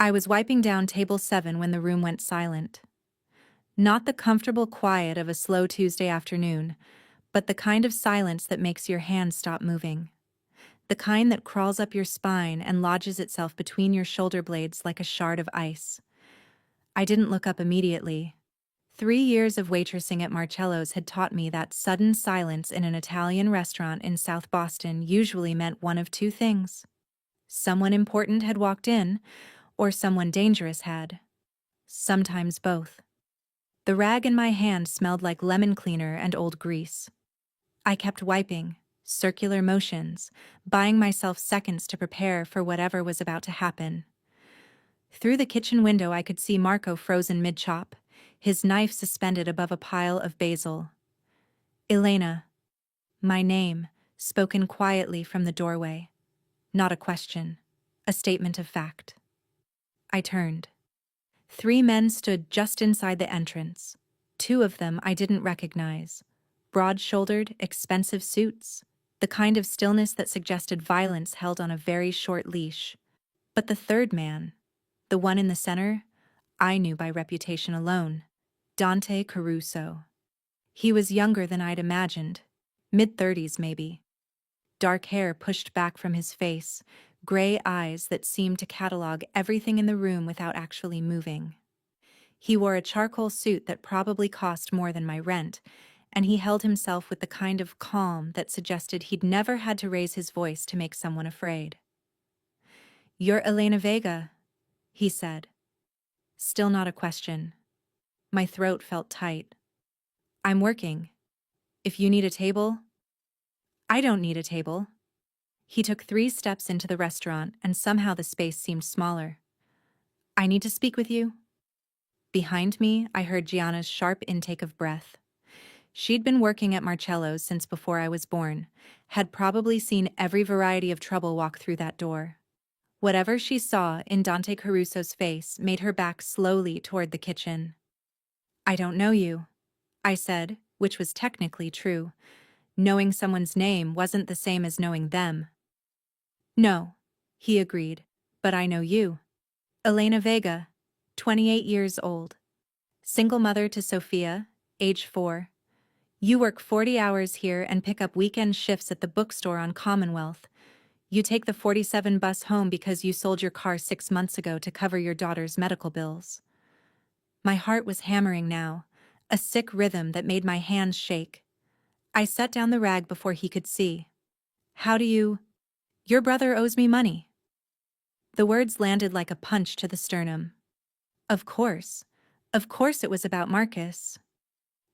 I was wiping down table 7 when the room went silent. Not the comfortable quiet of a slow Tuesday afternoon, but the kind of silence that makes your hands stop moving. The kind that crawls up your spine and lodges itself between your shoulder blades like a shard of ice. I didn't look up immediately. 3 years of waitressing at Marcello's had taught me that sudden silence in an Italian restaurant in South Boston usually meant one of two things. Someone important had walked in, or someone dangerous had. Sometimes both. The rag in my hand smelled like lemon cleaner and old grease. I kept wiping, circular motions, buying myself seconds to prepare for whatever was about to happen. Through the kitchen window I could see Marco frozen mid-chop, his knife suspended above a pile of basil. Elena. My name, spoken quietly from the doorway. Not a question, a statement of fact. I turned. 3 men stood just inside the entrance. 2 of them I didn't recognize. Broad-shouldered, expensive suits, the kind of stillness that suggested violence held on a very short leash. But the third man, the one in the center, I knew by reputation alone. Dante Caruso. He was younger than I'd imagined, mid-30s maybe. Dark hair pushed back from his face, gray eyes that seemed to catalog everything in the room without actually moving. He wore a charcoal suit that probably cost more than my rent, and he held himself with the kind of calm that suggested he'd never had to raise his voice to make someone afraid. "You're Elena Vega," he said. Still not a question. My throat felt tight. "I'm working. If you need a table..." "I don't need a table." He took 3 steps into the restaurant, and somehow the space seemed smaller. "I need to speak with you." Behind me, I heard Gianna's sharp intake of breath. She'd been working at Marcello's since before I was born, had probably seen every variety of trouble walk through that door. Whatever she saw in Dante Caruso's face made her back slowly toward the kitchen. "I don't know you," I said, which was technically true. Knowing someone's name wasn't the same as knowing them. "No," he agreed, "but I know you. Elena Vega, 28 years old. Single mother to Sophia, age 4. You work 40 hours here and pick up weekend shifts at the bookstore on Commonwealth. You take the 47 bus home because you sold your car 6 months ago to cover your daughter's medical bills." My heart was hammering now, a sick rhythm that made my hands shake. I set down the rag before he could see. "How do you..." "Your brother owes me money." The words landed like a punch to the sternum. Of course it was about Marcus.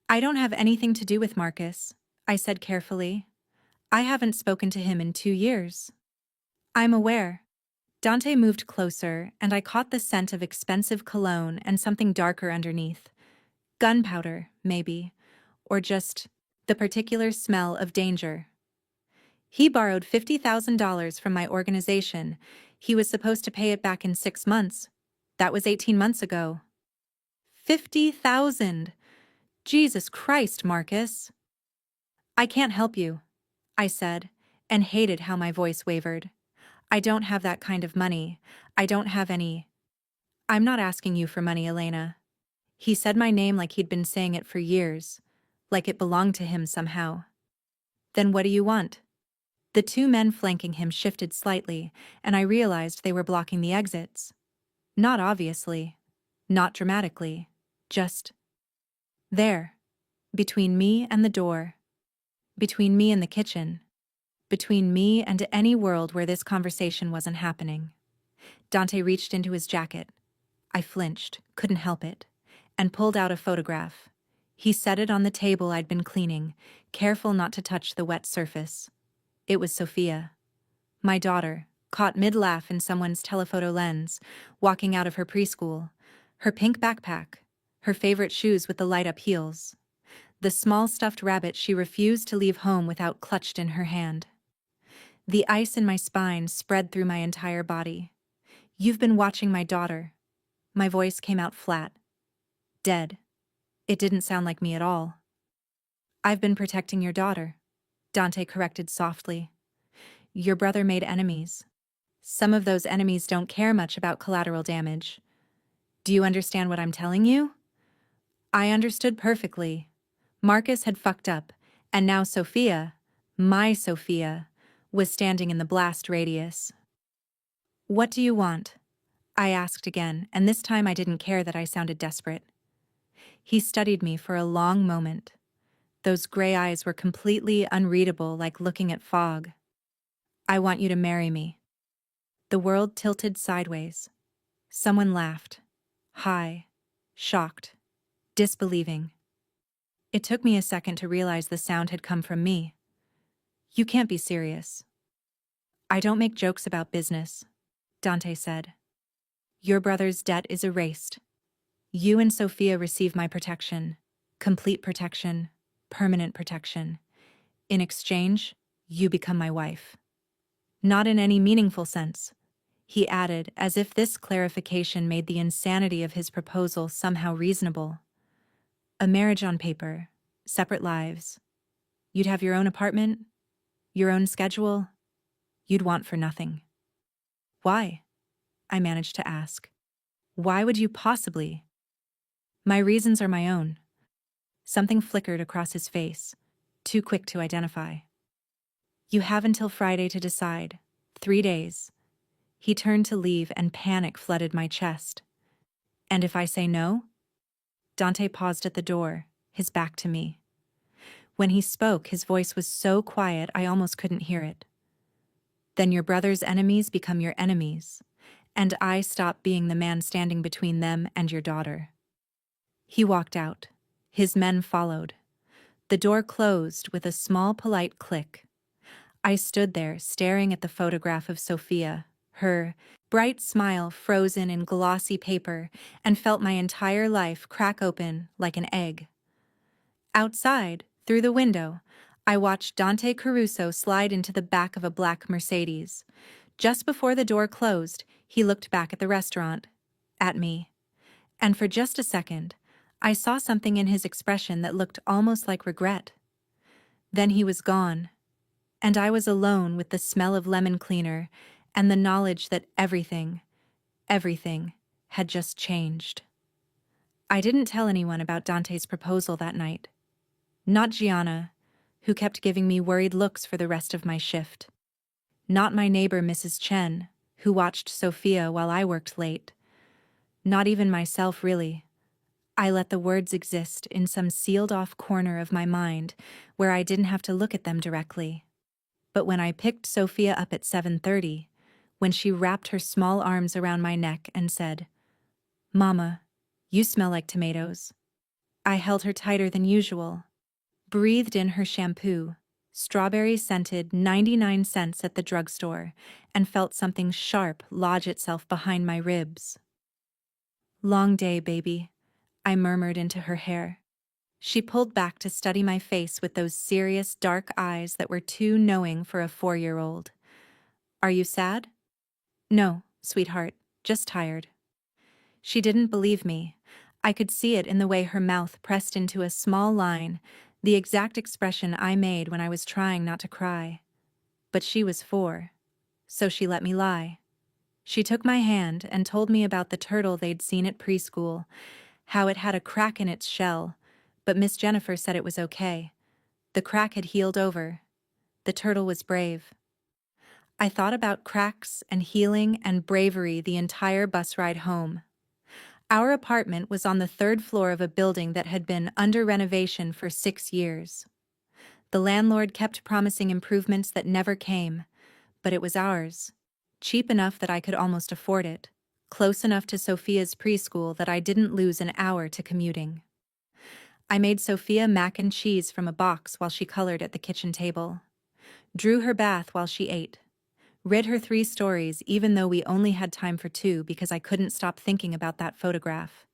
"I don't have anything to do with Marcus," I said carefully. "I haven't spoken to him in 2 years." "I'm aware." Dante moved closer, and I caught the scent of expensive cologne and something darker underneath. Gunpowder, maybe, or just the particular smell of danger. "He borrowed $50,000 from my organization. He was supposed to pay it back in 6 months. That was 18 months ago." 50,000! Jesus Christ, Marcus. "I can't help you," I said, and hated how my voice wavered. "I don't have that kind of money. I don't have any..." "I'm not asking you for money, Elena." He said my name like he'd been saying it for years, like it belonged to him somehow. "Then what do you want?" The 2 men flanking him shifted slightly, and I realized they were blocking the exits. Not obviously, not dramatically, just there, between me and the door, between me and the kitchen, between me and any world where this conversation wasn't happening. Dante reached into his jacket. I flinched, couldn't help it, and pulled out a photograph. He set it on the table I'd been cleaning, careful not to touch the wet surface. It was Sophia, my daughter, caught mid-laugh in someone's telephoto lens, walking out of her preschool, her pink backpack, her favorite shoes with the light-up heels. The small stuffed rabbit she refused to leave home without clutched in her hand. The ice in my spine spread through my entire body. "You've been watching my daughter." My voice came out flat. Dead. It didn't sound like me at all. "I've been protecting your daughter," Dante corrected softly. "Your brother made enemies. Some of those enemies don't care much about collateral damage. Do you understand what I'm telling you? I understood perfectly. Marcus had fucked up, and now Sophia, my Sophia, was standing in the blast radius. What do you want? I asked again, and this time I didn't care that I sounded desperate. He studied me for a long moment. Those gray eyes were completely unreadable, like looking at fog. I want you to marry me. The world tilted sideways. Someone laughed. High, shocked, disbelieving. It took me a second to realize the sound had come from me. You can't be serious. I don't make jokes about business, Dante said. Your brother's debt is erased. You and Sophia receive my protection. Complete protection. Permanent protection. In exchange, you become my wife. Not in any meaningful sense, he added, as if this clarification made the insanity of his proposal somehow reasonable. A marriage on paper, separate lives. You'd have your own apartment, your own schedule. You'd want for nothing. Why? I managed to ask. Why would you possibly? My reasons are my own. Something flickered across his face, too quick to identify. You have until Friday to decide. 3 days. He turned to leave and panic flooded my chest. And if I say no? Dante paused at the door, his back to me. When he spoke, his voice was so quiet I almost couldn't hear it. Then your brother's enemies become your enemies, and I stop being the man standing between them and your daughter. He walked out. His men followed. The door closed with a small, polite click. I stood there, staring at the photograph of Sophia, her bright smile frozen in glossy paper, and felt my entire life crack open like an egg. Outside, through the window, I watched Dante Caruso slide into the back of a black Mercedes. Just before the door closed, he looked back at the restaurant, at me. And for just a second, I saw something in his expression that looked almost like regret. Then he was gone, and I was alone with the smell of lemon cleaner and the knowledge that everything had just changed. I didn't tell anyone about Dante's proposal that night. Not Gianna, who kept giving me worried looks for the rest of my shift. Not my neighbor Mrs. Chen, who watched Sophia while I worked late. Not even myself, really. I let the words exist in some sealed-off corner of my mind where I didn't have to look at them directly. But when I picked Sophia up at 7:30, when she wrapped her small arms around my neck and said, "Mama, you smell like tomatoes," I held her tighter than usual, breathed in her shampoo, strawberry-scented 99 cents at the drugstore, and felt something sharp lodge itself behind my ribs. "Long day, baby," I murmured into her hair. She pulled back to study my face with those serious, dark eyes that were too knowing for a 4-year-old. "Are you sad?" "No, sweetheart, just tired." She didn't believe me. I could see it in the way her mouth pressed into a small line, the exact expression I made when I was trying not to cry. But she was 4, so she let me lie. She took my hand and told me about the turtle they'd seen at preschool, how it had a crack in its shell, but Miss Jennifer said it was okay. The crack had healed over. The turtle was brave. I thought about cracks and healing and bravery the entire bus ride home. Our apartment was on the 3rd floor of a building that had been under renovation for 6 years. The landlord kept promising improvements that never came, but it was ours. Cheap enough that I could almost afford it. Close enough to Sophia's preschool that I didn't lose an hour to commuting. I made Sophia mac and cheese from a box while she colored at the kitchen table. Drew her bath while she ate. Read her 3 stories even though we only had time for 2 because I couldn't stop thinking about that photograph.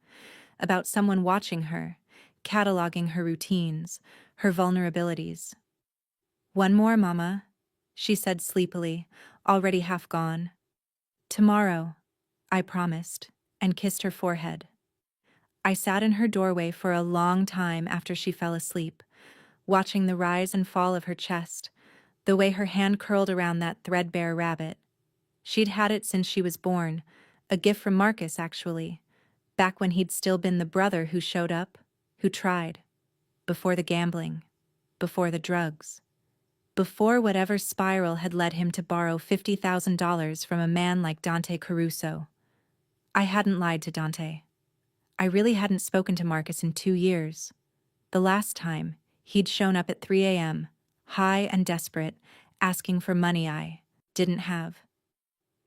About someone watching her, cataloging her routines, her vulnerabilities. "One more, Mama," she said sleepily, already half gone. "Tomorrow," I promised, and kissed her forehead. I sat in her doorway for a long time after she fell asleep, watching the rise and fall of her chest, the way her hand curled around that threadbare rabbit. She'd had it since she was born, a gift from Marcus, actually, back when he'd still been the brother who showed up, who tried, before the gambling, before the drugs, before whatever spiral had led him to borrow $50,000 from a man like Dante Caruso. I hadn't lied to Dante. I really hadn't spoken to Marcus in 2 years. The last time, he'd shown up at 3 a.m., high and desperate, asking for money I didn't have.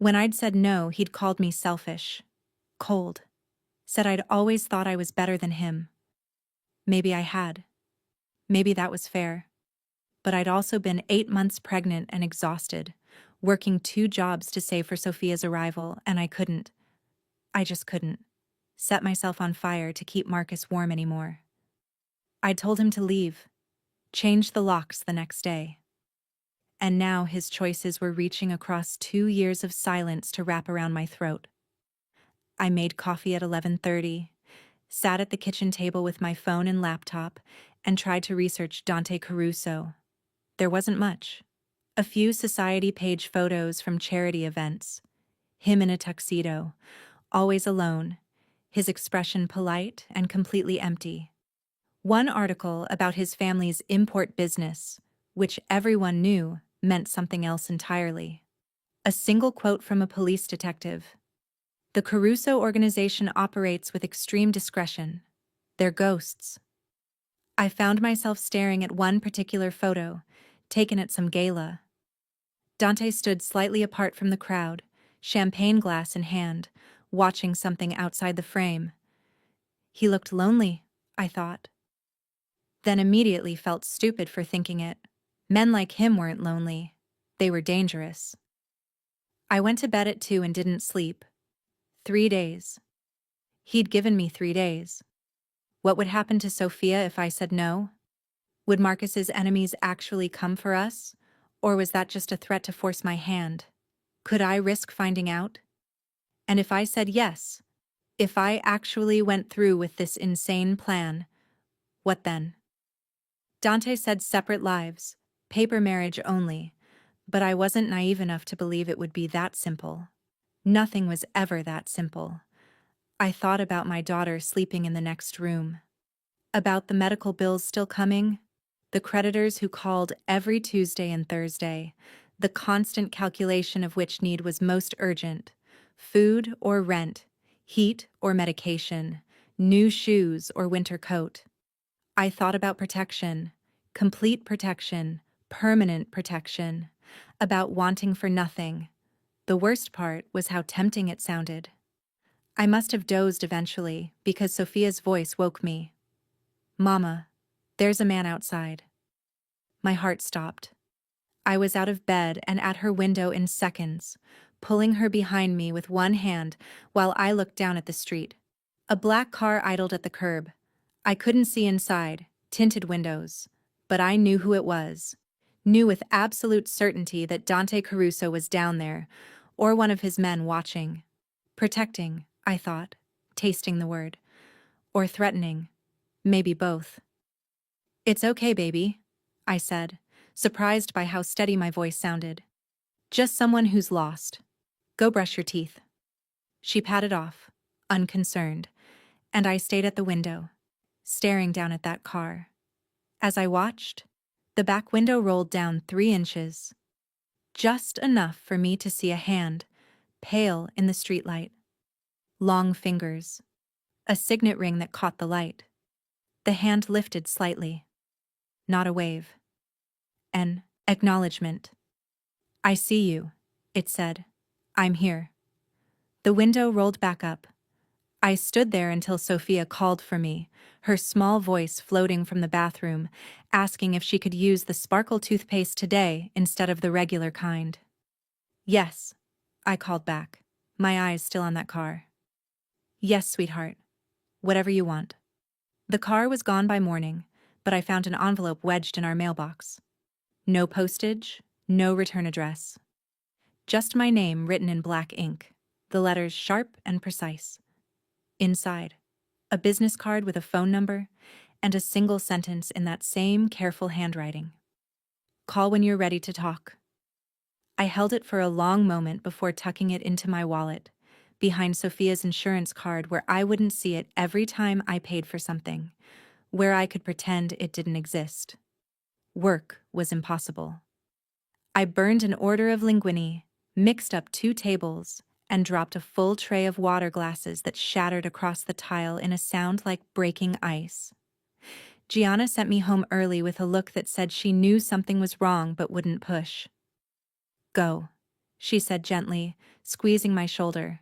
When I'd said no, he'd called me selfish, cold, said I'd always thought I was better than him. Maybe I had. Maybe that was fair. But I'd also been 8 months pregnant and exhausted, working 2 jobs to save for Sophia's arrival, and I just couldn't set myself on fire to keep Marcus warm anymore. I'd told him to leave, change the locks the next day. And now his choices were reaching across 2 years of silence to wrap around my throat. I made coffee at 11:30, sat at the kitchen table with my phone and laptop, and tried to research Dante Caruso. There wasn't much. A few society page photos from charity events. Him in a tuxedo, always alone, his expression polite and completely empty. One article about his family's import business, which everyone knew meant something else entirely. A single quote from a police detective. The Caruso organization operates with extreme discretion. They're ghosts. I found myself staring at one particular photo, taken at some gala. Dante stood slightly apart from the crowd, champagne glass in hand, watching something outside the frame. He looked lonely, I thought. Then immediately felt stupid for thinking it. Men like him weren't lonely. They were dangerous. I went to bed at 2 and didn't sleep. 3 days. He'd given me 3 days. What would happen to Sophia if I said no? Would Marcus's enemies actually come for us? Or was that just a threat to force my hand? Could I risk finding out? And if I said yes, if I actually went through with this insane plan, what then? Dante said separate lives, paper marriage only, but I wasn't naive enough to believe it would be that simple. Nothing was ever that simple. I thought about my daughter sleeping in the next room, about the medical bills still coming, the creditors who called every Tuesday and Thursday, the constant calculation of which need was most urgent, food or rent, heat or medication, new shoes or winter coat. I thought about protection, complete protection, permanent protection, about wanting for nothing. The worst part was how tempting it sounded. I must have dozed eventually because Sophia's voice woke me. "Mama, there's a man outside." My heart stopped. I was out of bed and at her window in seconds, pulling her behind me with one hand while I looked down at the street. A black car idled at the curb. I couldn't see inside, tinted windows, but I knew who it was. Knew with absolute certainty that Dante Caruso was down there, or one of his men watching. Protecting, I thought, tasting the word. Or threatening. Maybe both. "It's okay, baby," I said, surprised by how steady my voice sounded. "Just someone who's lost. Go brush your teeth." She patted off, unconcerned, and I stayed at the window, staring down at that car. As I watched, the back window rolled down 3 inches. Just enough for me to see a hand, pale in the streetlight. Long fingers. A signet ring that caught the light. The hand lifted slightly. Not a wave. An acknowledgement. "I see you," it said. "I'm here." The window rolled back up. I stood there until Sophia called for me, her small voice floating from the bathroom, asking if she could use the sparkle toothpaste today instead of the regular kind. "Yes," I called back, my eyes still on that car. "Yes, sweetheart. Whatever you want." The car was gone by morning, but I found an envelope wedged in our mailbox. No postage, no return address. Just my name written in black ink, the letters sharp and precise. Inside, a business card with a phone number, and a single sentence in that same careful handwriting. "Call when you're ready to talk." I held it for a long moment before tucking it into my wallet, behind Sophia's insurance card where I wouldn't see it every time I paid for something, where I could pretend it didn't exist. Work was impossible. I burned an order of linguine, mixed up 2 tables, and dropped a full tray of water glasses that shattered across the tile in a sound like breaking ice. Gianna sent me home early with a look that said she knew something was wrong but wouldn't push. "Go," she said gently, squeezing my shoulder.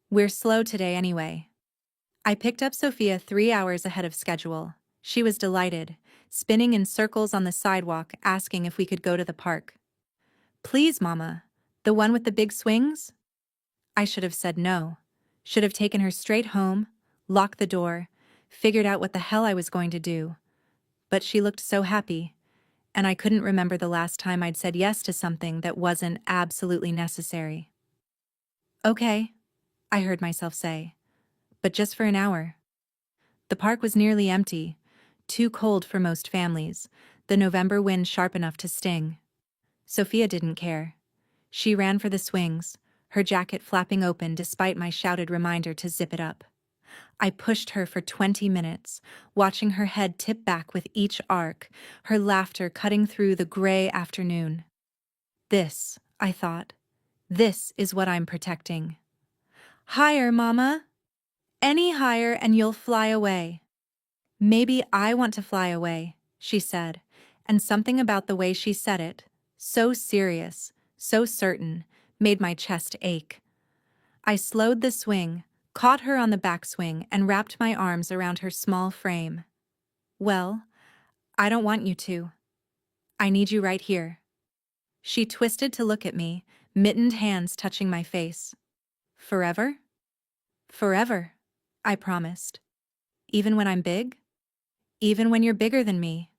"We're slow today anyway." I picked up Sophia 3 hours ahead of schedule. She was delighted, spinning in circles on the sidewalk asking if we could go to the park. "Please, Mama. The one with the big swings?" I should have said no. Should have taken her straight home, locked the door, figured out what the hell I was going to do. But she looked so happy, and I couldn't remember the last time I'd said yes to something that wasn't absolutely necessary. "Okay," I heard myself say, "but just for an hour." The park was nearly empty, too cold for most families, the November wind sharp enough to sting. Sophia didn't care. She ran for the swings, her jacket flapping open despite my shouted reminder to zip it up. I pushed her for 20 minutes, watching her head tip back with each arc, her laughter cutting through the gray afternoon. This, I thought, this is what I'm protecting. "Higher, Mama. Any higher and you'll fly away." "Maybe I want to fly away," she said, and something about the way she said it, so serious, so certain, made my chest ache. I slowed the swing, caught her on the backswing, and wrapped my arms around her small frame. "Well, I don't want you to. I need you right here." She twisted to look at me, mittened hands touching my face. "Forever?" "Forever," I promised. "Even when I'm big? Even when you're bigger than me?"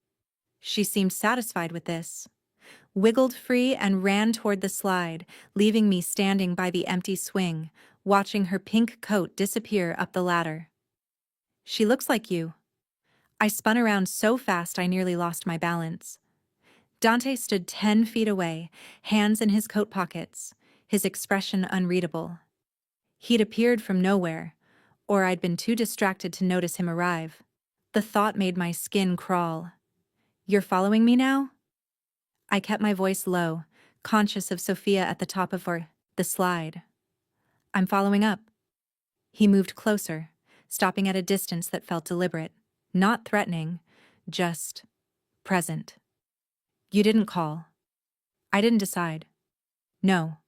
She seemed satisfied with this, wiggled free and ran toward the slide, leaving me standing by the empty swing, watching her pink coat disappear up the ladder. "She looks like you." I spun around so fast I nearly lost my balance. Dante stood 10 feet away, hands in his coat pockets, his expression unreadable. He'd appeared from nowhere, or I'd been too distracted to notice him arrive. The thought made my skin crawl. "You're following me now?" I kept my voice low, conscious of Sophia at the top of the slide. "I'm following up." He moved closer, stopping at a distance that felt deliberate, not threatening, just present. "You didn't call." I didn't decide. "No,"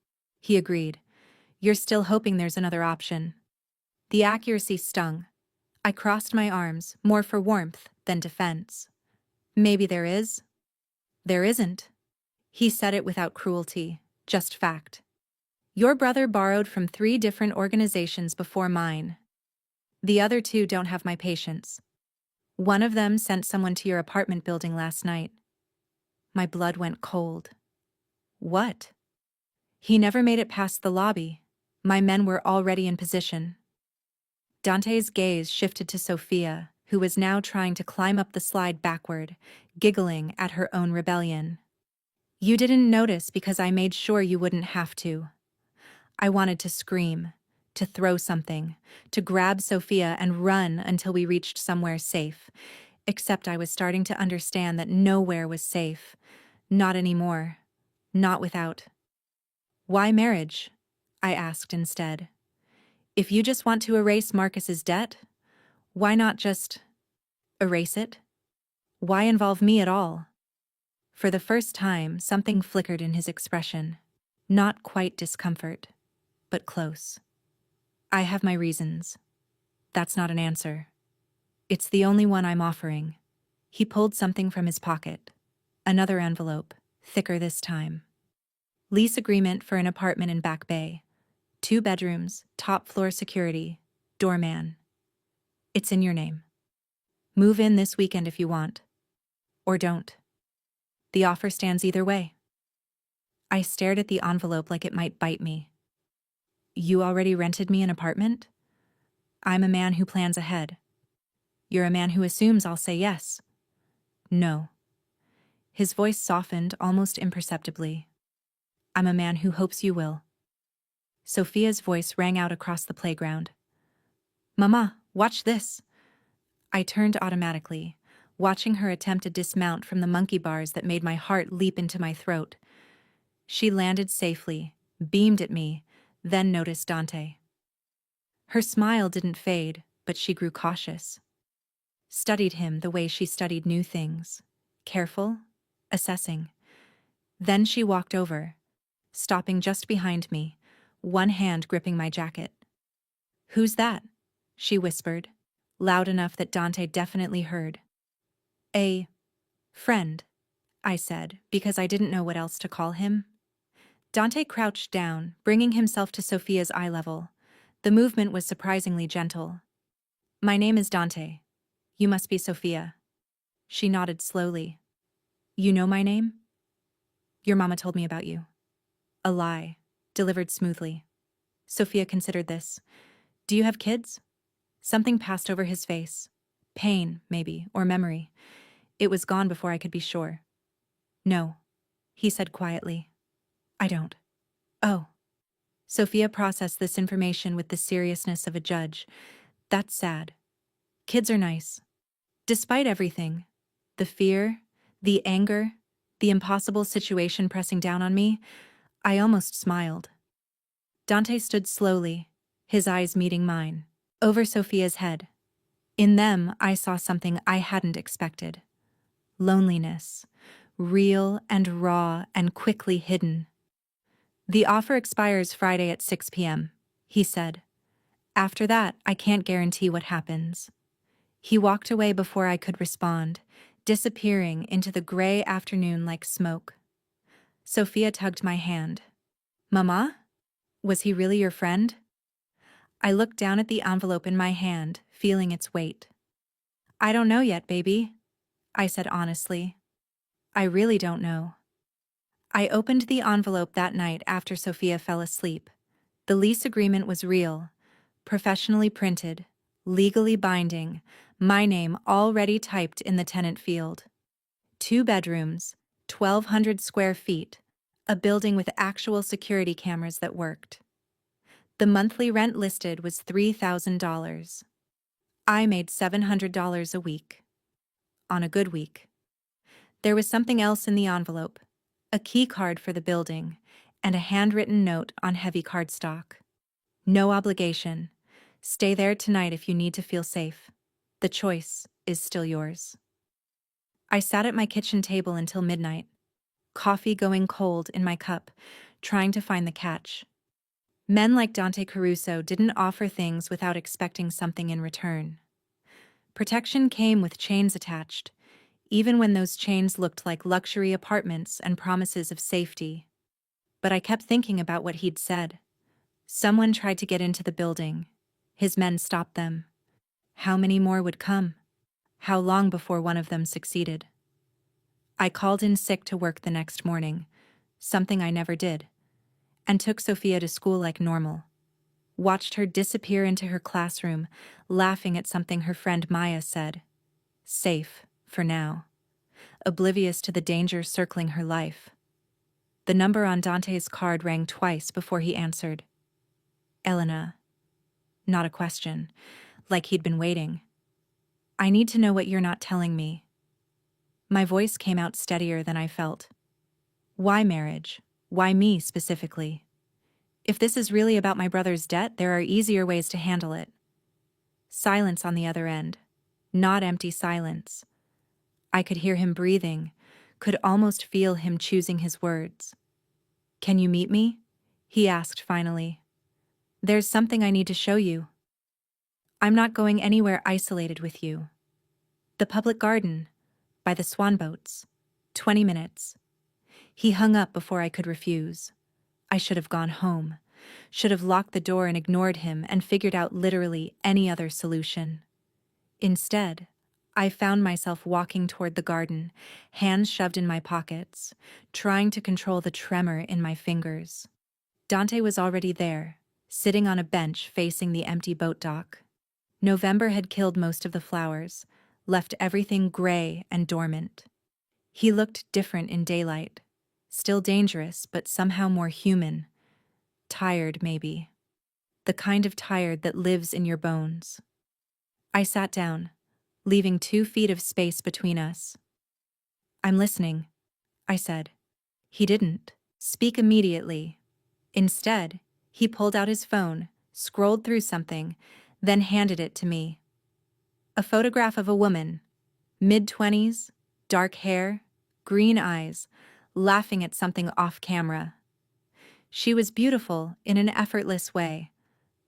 he agreed. "You're still hoping there's another option." The accuracy stung. I crossed my arms, more for warmth than defense. "Maybe there is." "There isn't." He said it without cruelty, just fact. "Your brother borrowed from 3 different organizations before mine. The other 2 don't have my patience. One of them sent someone to your apartment building last night." My blood went cold. "What?" "He never made it past the lobby. My men were already in position." Dante's gaze shifted to Sophia, who was now trying to climb up the slide backward, giggling at her own rebellion. "You didn't notice because I made sure you wouldn't have to." I wanted to scream, to throw something, to grab Sophia and run until we reached somewhere safe, except I was starting to understand that nowhere was safe. Not anymore. Not without. "Why marriage?" I asked instead. "If you just want to erase Marcus's debt, why not just erase it? Why involve me at all?" For the first time, something flickered in his expression. Not quite discomfort, but close. "I have my reasons." That's not an answer. It's the only one I'm offering. He pulled something from his pocket. Another envelope, thicker this time. "Lease agreement for an apartment in Back Bay. 2 bedrooms, top floor security, doorman. It's in your name. Move in this weekend if you want. Or don't. The offer stands either way." I stared at the envelope like it might bite me. "You already rented me an apartment?" "I'm a man who plans ahead." "You're a man who assumes I'll say yes." "No." His voice softened almost imperceptibly. I'm a man who hopes you will. Sophia's voice rang out across the playground. Mama, watch this. I turned automatically, watching her attempt to dismount from the monkey bars that made my heart leap into my throat. She landed safely, beamed at me, then noticed Dante. Her smile didn't fade, but she grew cautious. Studied him the way she studied new things. Careful, assessing. Then she walked over, stopping just behind me, one hand gripping my jacket. Who's that? She whispered, loud enough that Dante definitely heard. A friend, I said, because I didn't know what else to call him. Dante crouched down, bringing himself to Sophia's eye level. The movement was surprisingly gentle. My name is Dante. You must be Sophia. She nodded slowly. You know my name? Your mama told me about you. A lie, delivered smoothly. Sophia considered this. Do you have kids? Something passed over his face. Pain, maybe, or memory. It was gone before I could be sure. No, he said quietly. I don't. Oh. Sophia processed this information with the seriousness of a judge. That's sad. Kids are nice. Despite everything, the fear, the anger, the impossible situation pressing down on me, I almost smiled. Dante stood slowly, his eyes meeting mine, over Sophia's head. In them, I saw something I hadn't expected. Loneliness, real and raw and quickly hidden. The offer expires Friday at 6 p.m., he said. After that, I can't guarantee what happens. He walked away before I could respond, disappearing into the gray afternoon like smoke. Sophia tugged my hand. Mama? Was he really your friend? I looked down at the envelope in my hand, feeling its weight. I don't know yet, baby, I said honestly. I really don't know. I opened the envelope that night after Sophia fell asleep. The lease agreement was real, professionally printed, legally binding, my name already typed in the tenant field. 2 bedrooms, 1,200 square feet, a building with actual security cameras that worked. The monthly rent listed was $3,000. I made $700 a week. On a good week. There was something else in the envelope, a key card for the building, and a handwritten note on heavy cardstock. No obligation. Stay there tonight if you need to feel safe. The choice is still yours. I sat at my kitchen table until midnight, coffee going cold in my cup, trying to find the catch. Men like Dante Caruso didn't offer things without expecting something in return. Protection came with chains attached, even when those chains looked like luxury apartments and promises of safety. But I kept thinking about what he'd said. Someone tried to get into the building. His men stopped them. How many more would come? How long before one of them succeeded? I called in sick to work the next morning, something I never did, and took Sophia to school like normal. Watched her disappear into her classroom, laughing at something her friend Maya said. Safe, for now. Oblivious to the danger circling her life. The number on Dante's card rang twice before he answered. Elena. Not a question, like he'd been waiting. I need to know what you're not telling me. My voice came out steadier than I felt. Why marriage? Why me specifically? If this is really about my brother's debt, there are easier ways to handle it. Silence on the other end. Not empty silence. I could hear him breathing, could almost feel him choosing his words. Can you meet me? He asked finally. There's something I need to show you. I'm not going anywhere isolated with you. The public garden, by the swan boats. 20 minutes. He hung up before I could refuse. I should have gone home, should have locked the door and ignored him and figured out literally any other solution. Instead, I found myself walking toward the garden, hands shoved in my pockets, trying to control the tremor in my fingers. Dante was already there, sitting on a bench facing the empty boat dock. November had killed most of the flowers, left everything gray and dormant. He looked different in daylight. Still dangerous, but somehow more human. Tired, maybe. The kind of tired that lives in your bones. I sat down, leaving 2 feet of space between us. "I'm listening," I said. He didn't speak immediately. Instead, he pulled out his phone, scrolled through something, then handed it to me. A photograph of a woman, mid-20s, dark hair, green eyes, laughing at something off camera. She was beautiful in an effortless way,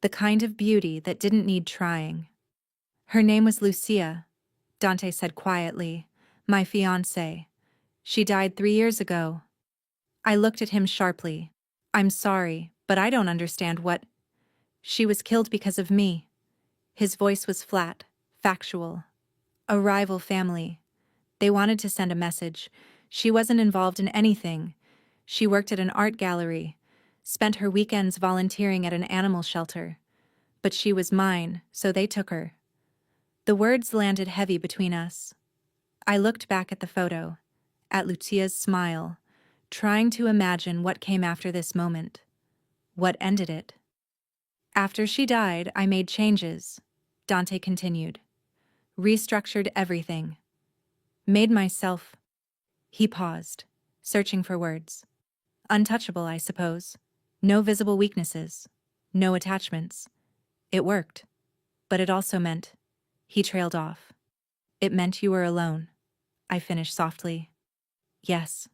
the kind of beauty that didn't need trying. "Her name was Lucia," Dante said quietly, "my fiancée. She died 3 years ago." I looked at him sharply. "I'm sorry, but I don't understand what—" "She was killed because of me." His voice was flat, factual. "A rival family. They wanted to send a message. She wasn't involved in anything. She worked at an art gallery, spent her weekends volunteering at an animal shelter. But she was mine, so they took her." The words landed heavy between us. I looked back at the photo, at Lucia's smile, trying to imagine what came after this moment. What ended it? "After she died, I made changes," Dante continued. "Restructured everything. Made myself—" He paused, searching for words. "Untouchable, I suppose. No visible weaknesses. No attachments. It worked. But it also meant—" He trailed off. "It meant you were alone," I finished softly. "Yes."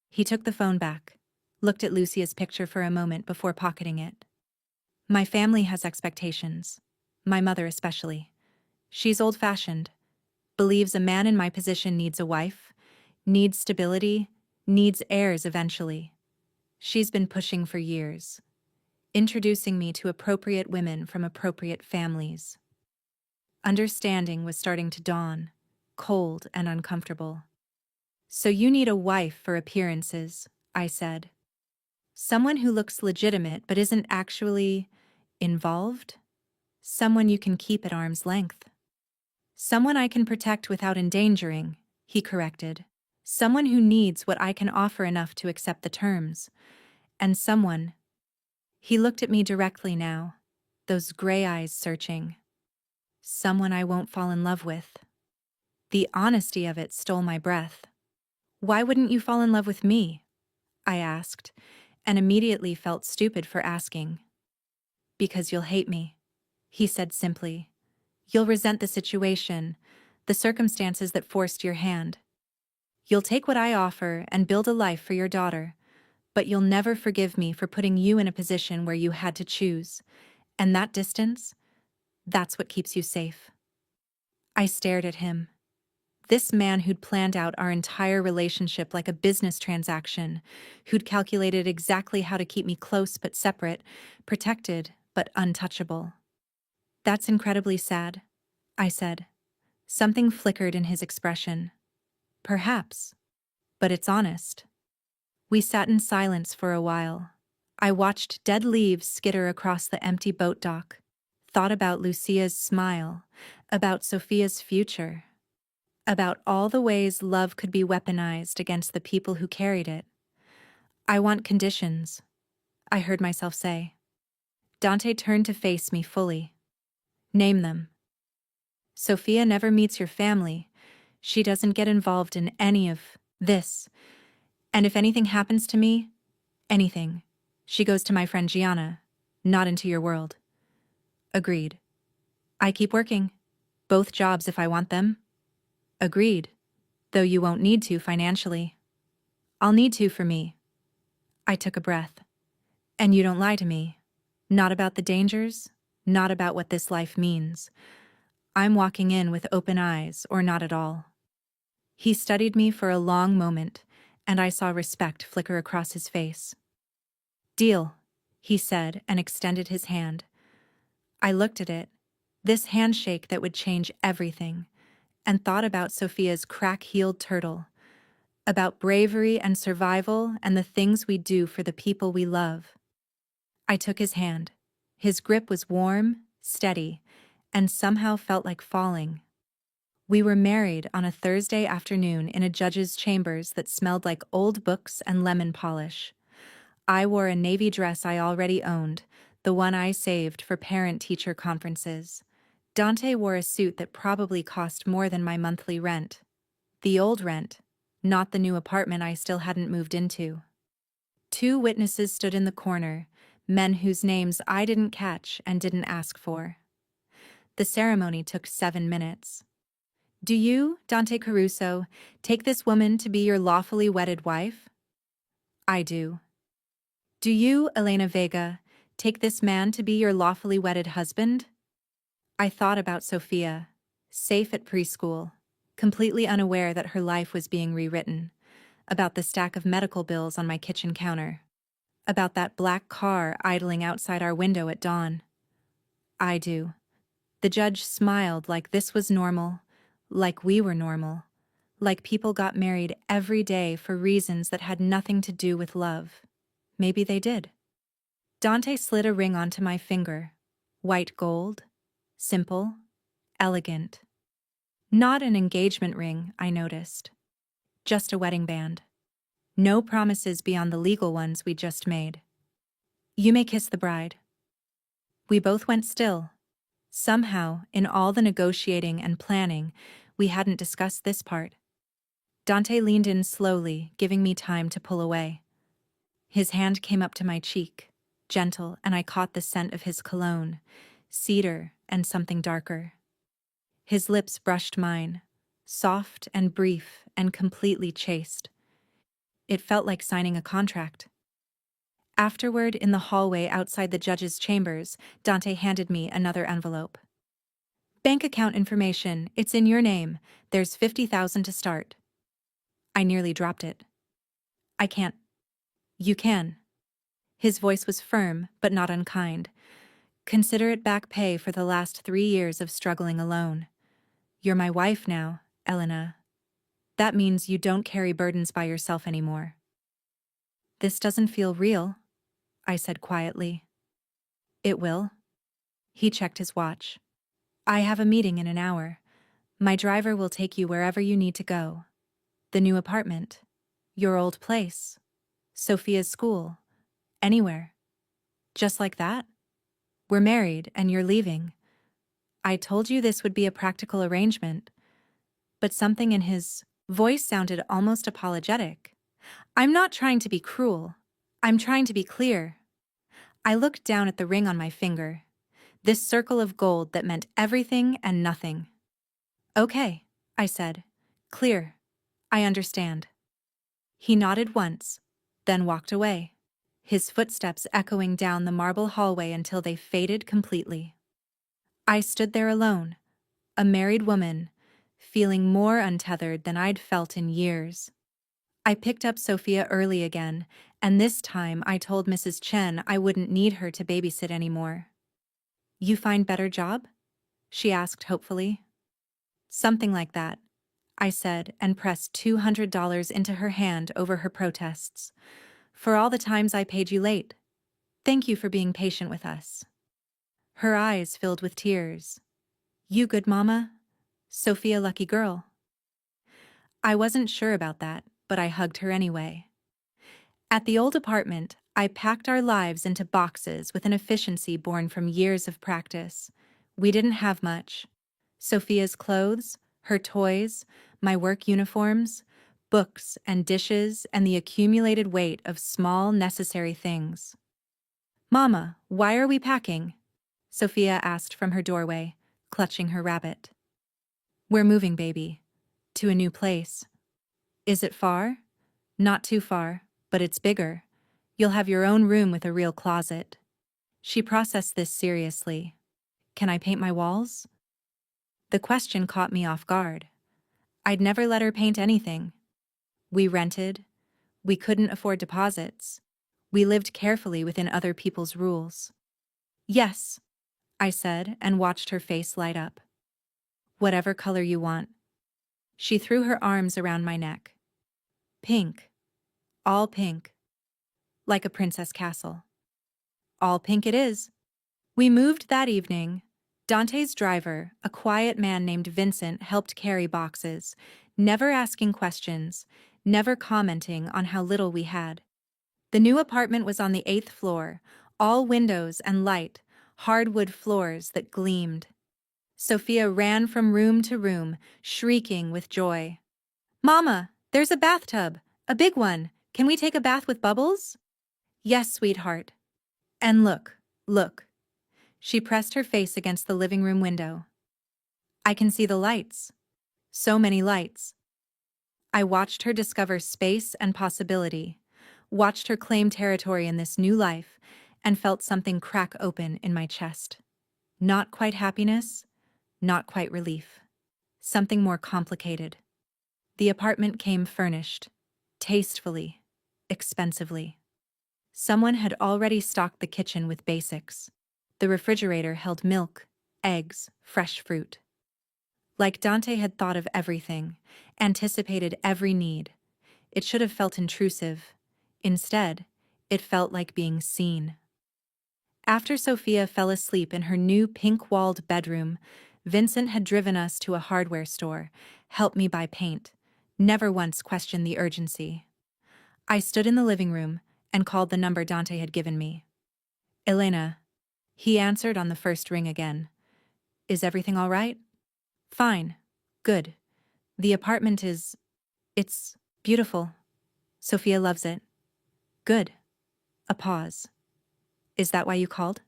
He took the phone back, looked at Lucia's picture for a moment before pocketing it. "My family has expectations. My mother especially. She's old-fashioned. Believes a man in my position needs a wife, needs stability, needs heirs eventually. She's been pushing for years, introducing me to appropriate women from appropriate families." Understanding was starting to dawn, cold and uncomfortable. "So you need a wife for appearances," I said. "Someone who looks legitimate but isn't actually involved? Someone you can keep at arm's length." "Someone I can protect without endangering," he corrected. "Someone who needs what I can offer enough to accept the terms. And someone—" He looked at me directly now, those gray eyes searching. "Someone I won't fall in love with." The honesty of it stole my breath. "Why wouldn't you fall in love with me?" I asked, and immediately felt stupid for asking. "Because you'll hate me," he said simply. "You'll resent the situation, the circumstances that forced your hand. You'll take what I offer and build a life for your daughter, but you'll never forgive me for putting you in a position where you had to choose. And that distance, that's what keeps you safe." I stared at him. This man who'd planned out our entire relationship like a business transaction, who'd calculated exactly how to keep me close but separate, protected but untouchable. "That's incredibly sad," I said. Something flickered in his expression. "Perhaps. But it's honest." We sat in silence for a while. I watched dead leaves skitter across the empty boat dock, thought about Lucia's smile, about Sophia's future, about all the ways love could be weaponized against the people who carried it. "I want conditions," I heard myself say. Dante turned to face me fully. "Name them." "Sophia never meets your family. She doesn't get involved in any of this. And if anything happens to me, anything, she goes to my friend Gianna, not into your world." "Agreed." "I keep working. Both jobs if I want them." "Agreed. Though you won't need to financially." "I'll need to for me." I took a breath. "And you don't lie to me. Not about the dangers, not about what this life means. I'm walking in with open eyes, or not at all." He studied me for a long moment, and I saw respect flicker across his face. "Deal," he said and extended his hand. I looked at it, this handshake that would change everything, and thought about Sophia's crack-heeled turtle, about bravery and survival and the things we do for the people we love. I took his hand. His grip was warm, steady, and somehow felt like falling. We were married on a Thursday afternoon in a judge's chambers that smelled like old books and lemon polish. I wore a navy dress I already owned, the one I saved for parent-teacher conferences. Dante wore a suit that probably cost more than my monthly rent. The old rent, not the new apartment I still hadn't moved into. Two witnesses stood in the corner, men whose names I didn't catch and didn't ask for. The ceremony took 7 minutes. Do you, Dante Caruso, take this woman to be your lawfully wedded wife? I do. Do you, Elena Vega, take this man to be your lawfully wedded husband? I thought about Sophia, safe at preschool, completely unaware that her life was being rewritten, about the stack of medical bills on my kitchen counter, about that black car idling outside our window at dawn. I do. The judge smiled like this was normal, like we were normal, like people got married every day for reasons that had nothing to do with love. Maybe they did. Dante slid a ring onto my finger. White gold. Simple. Elegant. Not an engagement ring, I noticed. Just a wedding band. No promises beyond the legal ones we just made. You may kiss the bride. We both went still. Somehow, in all the negotiating and planning, we hadn't discussed this part. Dante leaned in slowly, giving me time to pull away. His hand came up to my cheek, gentle, and I caught the scent of his cologne, cedar and something darker. His lips brushed mine, soft and brief and completely chaste. It felt like signing a contract. Afterward, in the hallway outside the judge's chambers, Dante handed me another envelope. Bank account information, it's in your name. There's $50,000 to start. I nearly dropped it. I can't. You can. His voice was firm, but not unkind. Consider it back pay for the last 3 years of struggling alone. You're my wife now, Elena. That means you don't carry burdens by yourself anymore. This doesn't feel real, I said quietly. It will. He checked his watch. I have a meeting in an hour. My driver will take you wherever you need to go. The new apartment. Your old place. Sophia's school. Anywhere. Just like that? We're married and you're leaving. I told you this would be a practical arrangement. But something in his voice sounded almost apologetic. I'm not trying to be cruel. I'm trying to be clear. I looked down at the ring on my finger. This circle of gold that meant everything and nothing. Okay, I said. Clear. I understand. He nodded once, then walked away, his footsteps echoing down the marble hallway until they faded completely. I stood there alone, a married woman, feeling more untethered than I'd felt in years. I picked up Sophia early again, and this time I told Mrs. Chen I wouldn't need her to babysit anymore. You find better job? She asked hopefully. Something like that, I said, and pressed $200 into her hand over her protests. For all the times I paid you late. Thank you for being patient with us. Her eyes filled with tears. You good mama? Sophia lucky girl. I wasn't sure about that, but I hugged her anyway. At the old apartment, I packed our lives into boxes with an efficiency born from years of practice. We didn't have much. Sophia's clothes, her toys, my work uniforms, books and dishes, and the accumulated weight of small, necessary things. Mama, why are we packing? Sophia asked from her doorway, clutching her rabbit. We're moving, baby. To a new place. Is it far? Not too far, but it's bigger. You'll have your own room with a real closet. She processed this seriously. Can I paint my walls? The question caught me off guard. I'd never let her paint anything. We rented. We couldn't afford deposits. We lived carefully within other people's rules. Yes, I said, and watched her face light up. Whatever color you want. She threw her arms around my neck. Pink. All pink. Like a princess castle. All pink it is. We moved that evening. Dante's driver, a quiet man named Vincent, helped carry boxes, never asking questions, never commenting on how little we had. The new apartment was on the 8th floor, all windows and light, hardwood floors that gleamed. Sophia ran from room to room, shrieking with joy. "Mama, there's a bathtub, a big one. Can we take a bath with bubbles?" "Yes, sweetheart." "And look." She pressed her face against the living room window. "I can see the lights. So many lights." I watched her discover space and possibility, watched her claim territory in this new life, and felt something crack open in my chest. Not quite happiness, not quite relief. Something more complicated. The apartment came furnished, tastefully, expensively. Someone had already stocked the kitchen with basics. The refrigerator held milk, eggs, fresh fruit. Like Dante had thought of everything, anticipated every need. It should have felt intrusive. Instead, it felt like being seen. After Sophia fell asleep in her new pink-walled bedroom, Vincent had driven us to a hardware store, helped me buy paint, never once questioned the urgency. I stood in the living room and called the number Dante had given me. "Elena." He answered on the first ring again. "Is everything all right?" "Fine. Good. The apartment it's beautiful. Sophia loves it." "Good." A pause. "Is that why you called?"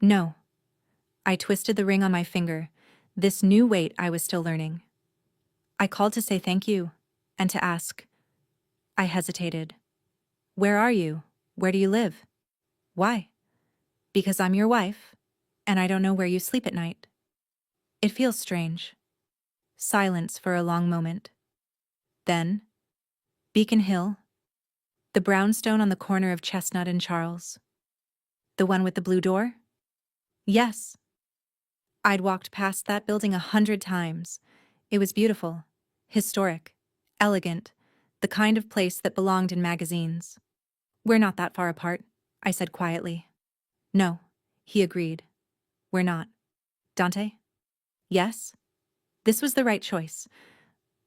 "No." I twisted the ring on my finger, this new weight I was still learning. "I called to say thank you, and to ask." I hesitated. "Where are you? Where do you live?" "Why?" "Because I'm your wife, and I don't know where you sleep at night." "It feels strange." Silence for a long moment. Then, "Beacon Hill, the brownstone on the corner of Chestnut and Charles. The one with the blue door?" "Yes." I'd walked past that building 100 times. It was beautiful, historic, elegant, the kind of place that belonged in magazines. "We're not that far apart," I said quietly. "No," he agreed. "We're not." "Dante?" "Yes?" This was the right choice.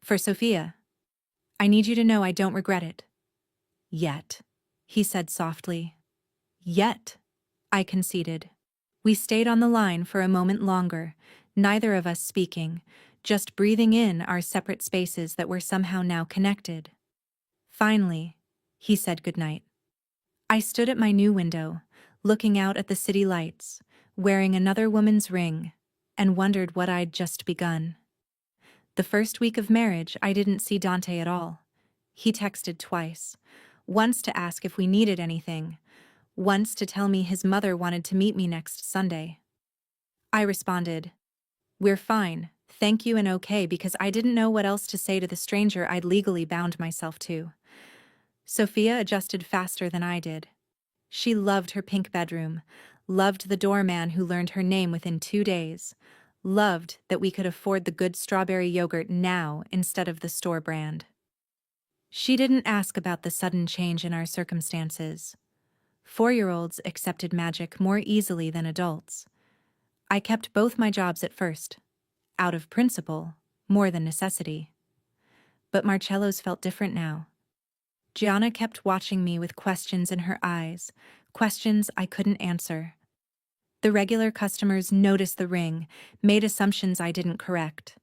For Sophia. "I need you to know I don't regret it." "Yet," he said softly. "Yet," I conceded. We stayed on the line for a moment longer, neither of us speaking, just breathing in our separate spaces that were somehow now connected. Finally, he said goodnight. I stood at my new window, looking out at the city lights, wearing another woman's ring, and wondered what I'd just begun. The first week of marriage, I didn't see Dante at all. He texted twice, once to ask if we needed anything, once to tell me his mother wanted to meet me next Sunday. I responded, "We're fine, thank you and okay," because I didn't know what else to say to the stranger I'd legally bound myself to. Sophia adjusted faster than I did. She loved her pink bedroom, loved the doorman who learned her name within 2 days, loved that we could afford the good strawberry yogurt now instead of the store brand. She didn't ask about the sudden change in our circumstances. 4-year-olds accepted magic more easily than adults. I kept both my jobs at first, out of principle, more than necessity. But Marcello's felt different now. Gianna kept watching me with questions in her eyes, questions I couldn't answer. The regular customers noticed the ring, made assumptions I didn't correct.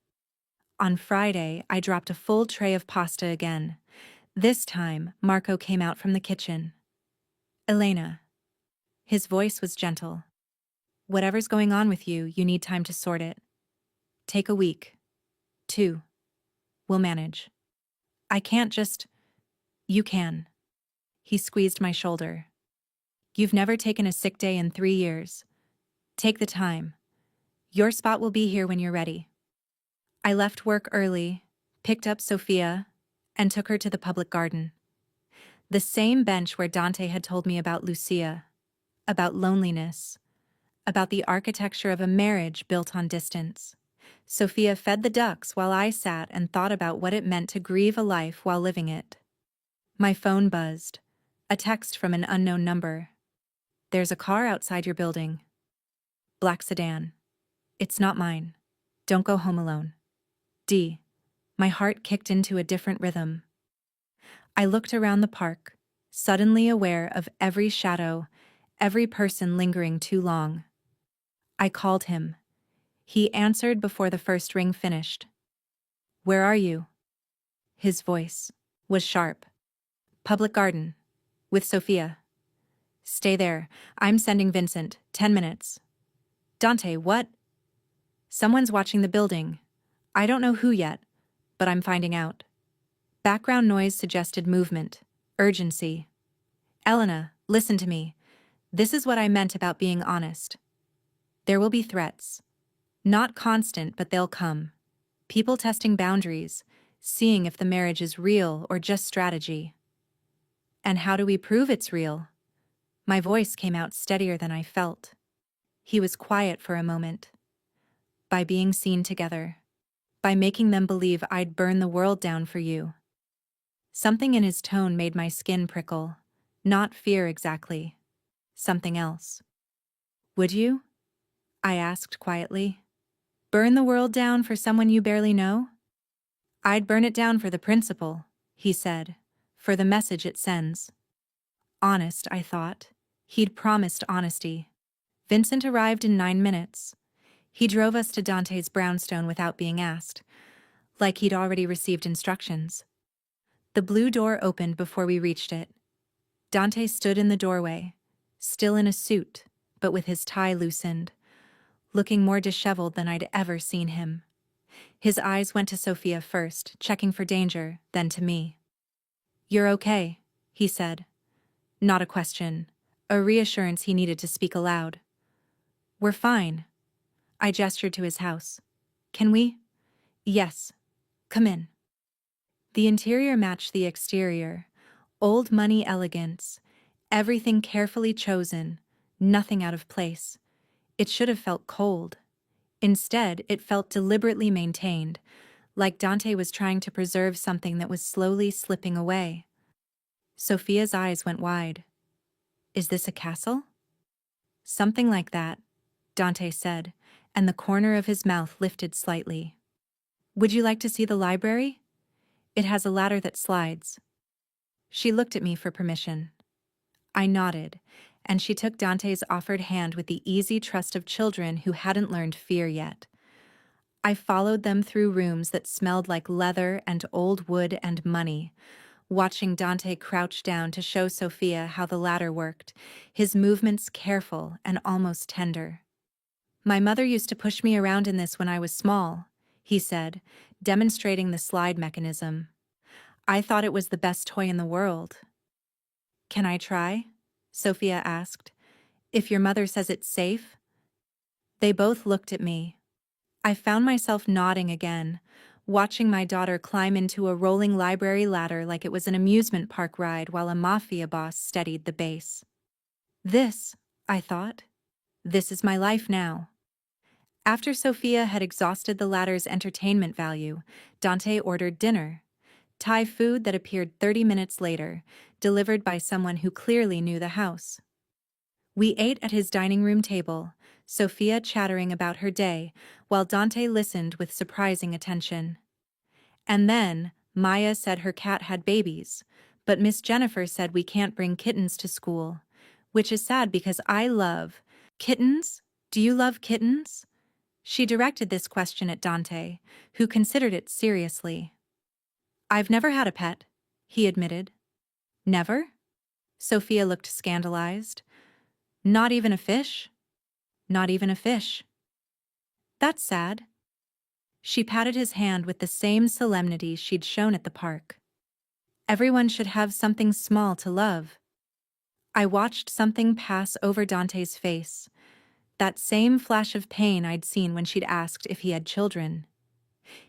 On Friday, I dropped a full tray of pasta again. This time, Marco came out from the kitchen. "Elena." His voice was gentle. "Whatever's going on with you, you need time to sort it. Take a week. 2. We'll manage." "I can't just—" "You can." He squeezed my shoulder. "You've never taken a sick day in 3 years. Take the time. Your spot will be here when you're ready." I left work early, picked up Sophia, and took her to the public garden. The same bench where Dante had told me about Lucia, about loneliness, about the architecture of a marriage built on distance. Sophia fed the ducks while I sat and thought about what it meant to grieve a life while living it. My phone buzzed. A text from an unknown number. "There's a car outside your building." "Black sedan." It's not mine. Don't go home alone. D. My heart kicked into a different rhythm. I looked around the park, suddenly aware of every shadow, every person lingering too long. I called him. He answered before the first ring finished. Where are you? His voice was sharp. Public garden. With Sophia. Stay there. I'm sending Vincent. 10 minutes. Dante, what? Someone's watching the building. I don't know who yet, but I'm finding out. Background noise suggested movement, urgency. Elena, listen to me. This is what I meant about being honest. There will be threats. Not constant, but they'll come. People testing boundaries, seeing if the marriage is real or just strategy. And how do we prove it's real? My voice came out steadier than I felt. He was quiet for a moment. By being seen together. By making them believe I'd burn the world down for you. Something in his tone made my skin prickle. Not fear exactly. Something else. Would you? I asked quietly. Burn the world down for someone you barely know? I'd burn it down for the principle, he said, for the message it sends. Honest, I thought. He'd promised honesty. Vincent arrived in 9 minutes. He drove us to Dante's brownstone without being asked, like he'd already received instructions. The blue door opened before we reached it. Dante stood in the doorway, still in a suit, but with his tie loosened, looking more disheveled than I'd ever seen him. His eyes went to Sophia first, checking for danger, then to me. You're okay, he said. Not a question, a reassurance he needed to speak aloud. We're fine. I gestured to his house. Can we? Yes. Come in. The interior matched the exterior. Old money elegance. Everything carefully chosen. Nothing out of place. It should have felt cold. Instead, it felt deliberately maintained, like Dante was trying to preserve something that was slowly slipping away. Sophia's eyes went wide. Is this a castle? Something like that, Dante said, and the corner of his mouth lifted slightly. Would you like to see the library? It has a ladder that slides. She looked at me for permission. I nodded, and she took Dante's offered hand with the easy trust of children who hadn't learned fear yet. I followed them through rooms that smelled like leather and old wood and money, watching Dante crouch down to show Sophia how the ladder worked, his movements careful and almost tender. My mother used to push me around in this when I was small, he said, demonstrating the slide mechanism. I thought it was the best toy in the world. Can I try? Sophia asked. If your mother says it's safe? They both looked at me. I found myself nodding again, watching my daughter climb into a rolling library ladder like it was an amusement park ride while a Mafia boss steadied the base. This, I thought. This is my life now. After Sophia had exhausted the ladder's entertainment value, Dante ordered dinner. Thai food that appeared 30 minutes later, delivered by someone who clearly knew the house. We ate at his dining room table, Sophia chattering about her day, while Dante listened with surprising attention. And then, Maya said her cat had babies, but Miss Jennifer said we can't bring kittens to school, which is sad because I love kittens. Do you love kittens? She directed this question at Dante, who considered it seriously. I've never had a pet, he admitted. Never? Sophia looked scandalized. Not even a fish? Not even a fish. That's sad. She patted his hand with the same solemnity she'd shown at the park. Everyone should have something small to love. I watched something pass over Dante's face, that same flash of pain I'd seen when she'd asked if he had children.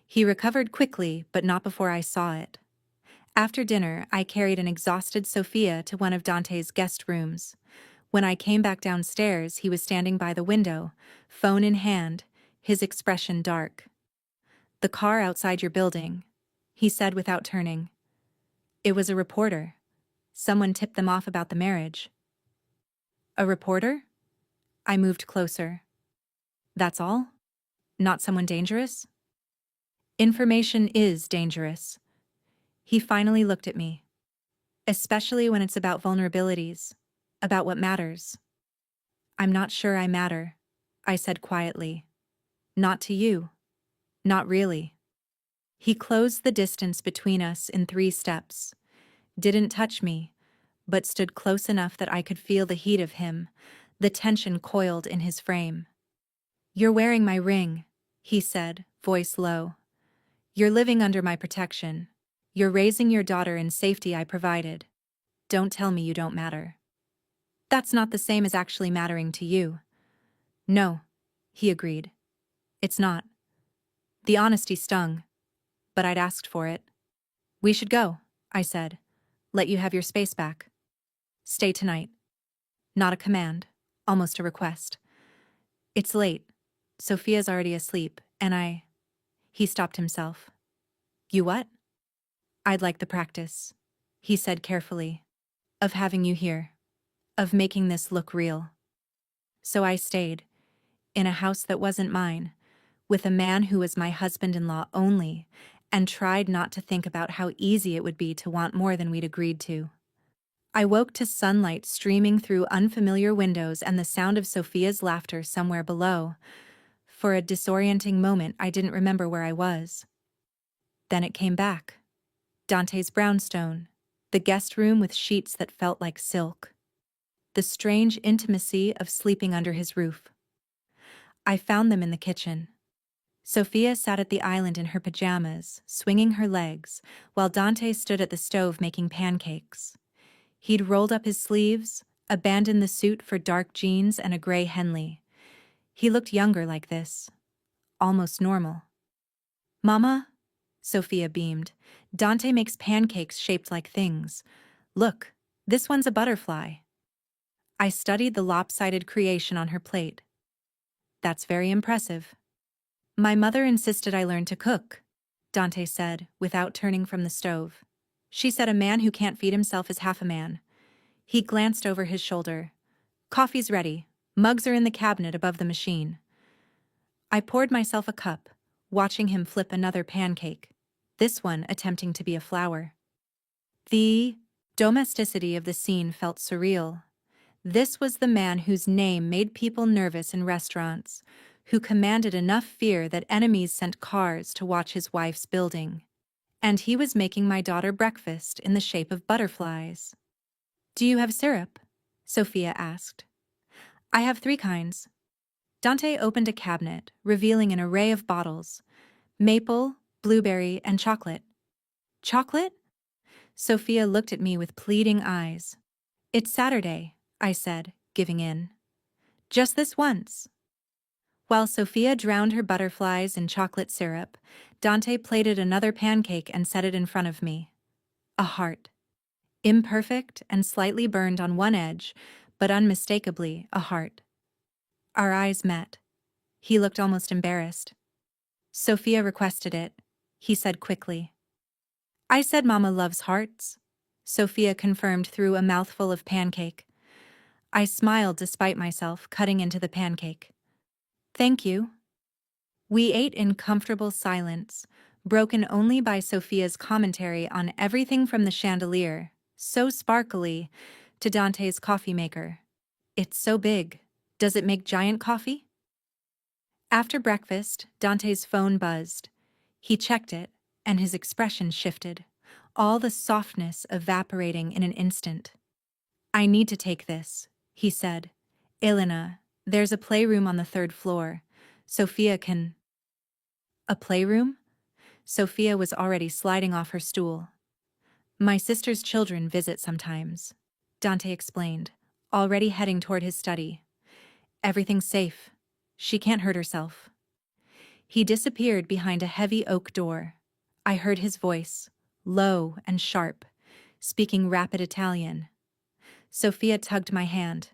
He recovered quickly, but not before I saw it. After dinner, I carried an exhausted Sophia to one of Dante's guest rooms. When I came back downstairs, he was standing by the window, phone in hand, his expression dark. The car outside your building, he said without turning. It was a reporter. Someone tipped them off about the marriage. A reporter? I moved closer. That's all? Not someone dangerous? Information is dangerous. He finally looked at me. Especially when it's about vulnerabilities, about what matters. I'm not sure I matter, I said quietly. Not to you. Not really. He closed the distance between us in 3 steps, didn't touch me, but stood close enough that I could feel the heat of him, the tension coiled in his frame. You're wearing my ring, he said, voice low. You're living under my protection. You're raising your daughter in safety I provided. Don't tell me you don't matter. That's not the same as actually mattering to you. No, he agreed. It's not. The honesty stung, but I'd asked for it. We should go, I said. Let you have your space back. Stay tonight. Not a command, almost a request. It's late. Sophia's already asleep, and He stopped himself. You what? I'd like the practice, he said carefully, of having you here, of making this look real. So I stayed, in a house that wasn't mine, with a man who was my husband-in-law only, and tried not to think about how easy it would be to want more than we'd agreed to. I woke to sunlight streaming through unfamiliar windows and the sound of Sophia's laughter somewhere below. For a disorienting moment, I didn't remember where I was. Then it came back. Dante's brownstone, the guest room with sheets that felt like silk. The strange intimacy of sleeping under his roof. I found them in the kitchen. Sophia sat at the island in her pajamas, swinging her legs, while Dante stood at the stove making pancakes. He'd rolled up his sleeves, abandoned the suit for dark jeans and a gray Henley. He looked younger like this. Almost normal. Mama? Sophia beamed. Dante makes pancakes shaped like things. Look, this one's a butterfly. I studied the lopsided creation on her plate. That's very impressive. My mother insisted I learn to cook, Dante said, without turning from the stove. She said a man who can't feed himself is half a man. He glanced over his shoulder. Coffee's ready. Mugs are in the cabinet above the machine. I poured myself a cup, watching him flip another pancake, this one attempting to be a flower. The domesticity of the scene felt surreal. This was the man whose name made people nervous in restaurants, who commanded enough fear that enemies sent cars to watch his wife's building. And he was making my daughter breakfast in the shape of butterflies. Do you have syrup? Sophia asked. I have 3 kinds. Dante opened a cabinet, revealing an array of bottles. Maple, blueberry, and chocolate. Chocolate? Sophia looked at me with pleading eyes. It's Saturday, I said, giving in. Just this once. While Sophia drowned her butterflies in chocolate syrup, Dante plated another pancake and set it in front of me. A heart. Imperfect and slightly burned on one edge, but unmistakably a heart. Our eyes met. He looked almost embarrassed. Sophia requested it, he said quickly. I said Mama loves hearts, Sophia confirmed through a mouthful of pancake. I smiled despite myself, cutting into the pancake. Thank you. We ate in comfortable silence, broken only by Sophia's commentary on everything from the chandelier, so sparkly, to Dante's coffee maker. It's so big. Does it make giant coffee? After breakfast, Dante's phone buzzed. He checked it, and his expression shifted, all the softness evaporating in an instant. I need to take this, he said. Elena, there's a playroom on the 3rd floor. Sophia can... A playroom? Sophia was already sliding off her stool. My sister's children visit sometimes, Dante explained, already heading toward his study. Everything's safe. She can't hurt herself. He disappeared behind a heavy oak door. I heard his voice, low and sharp, speaking rapid Italian. Sophia tugged my hand.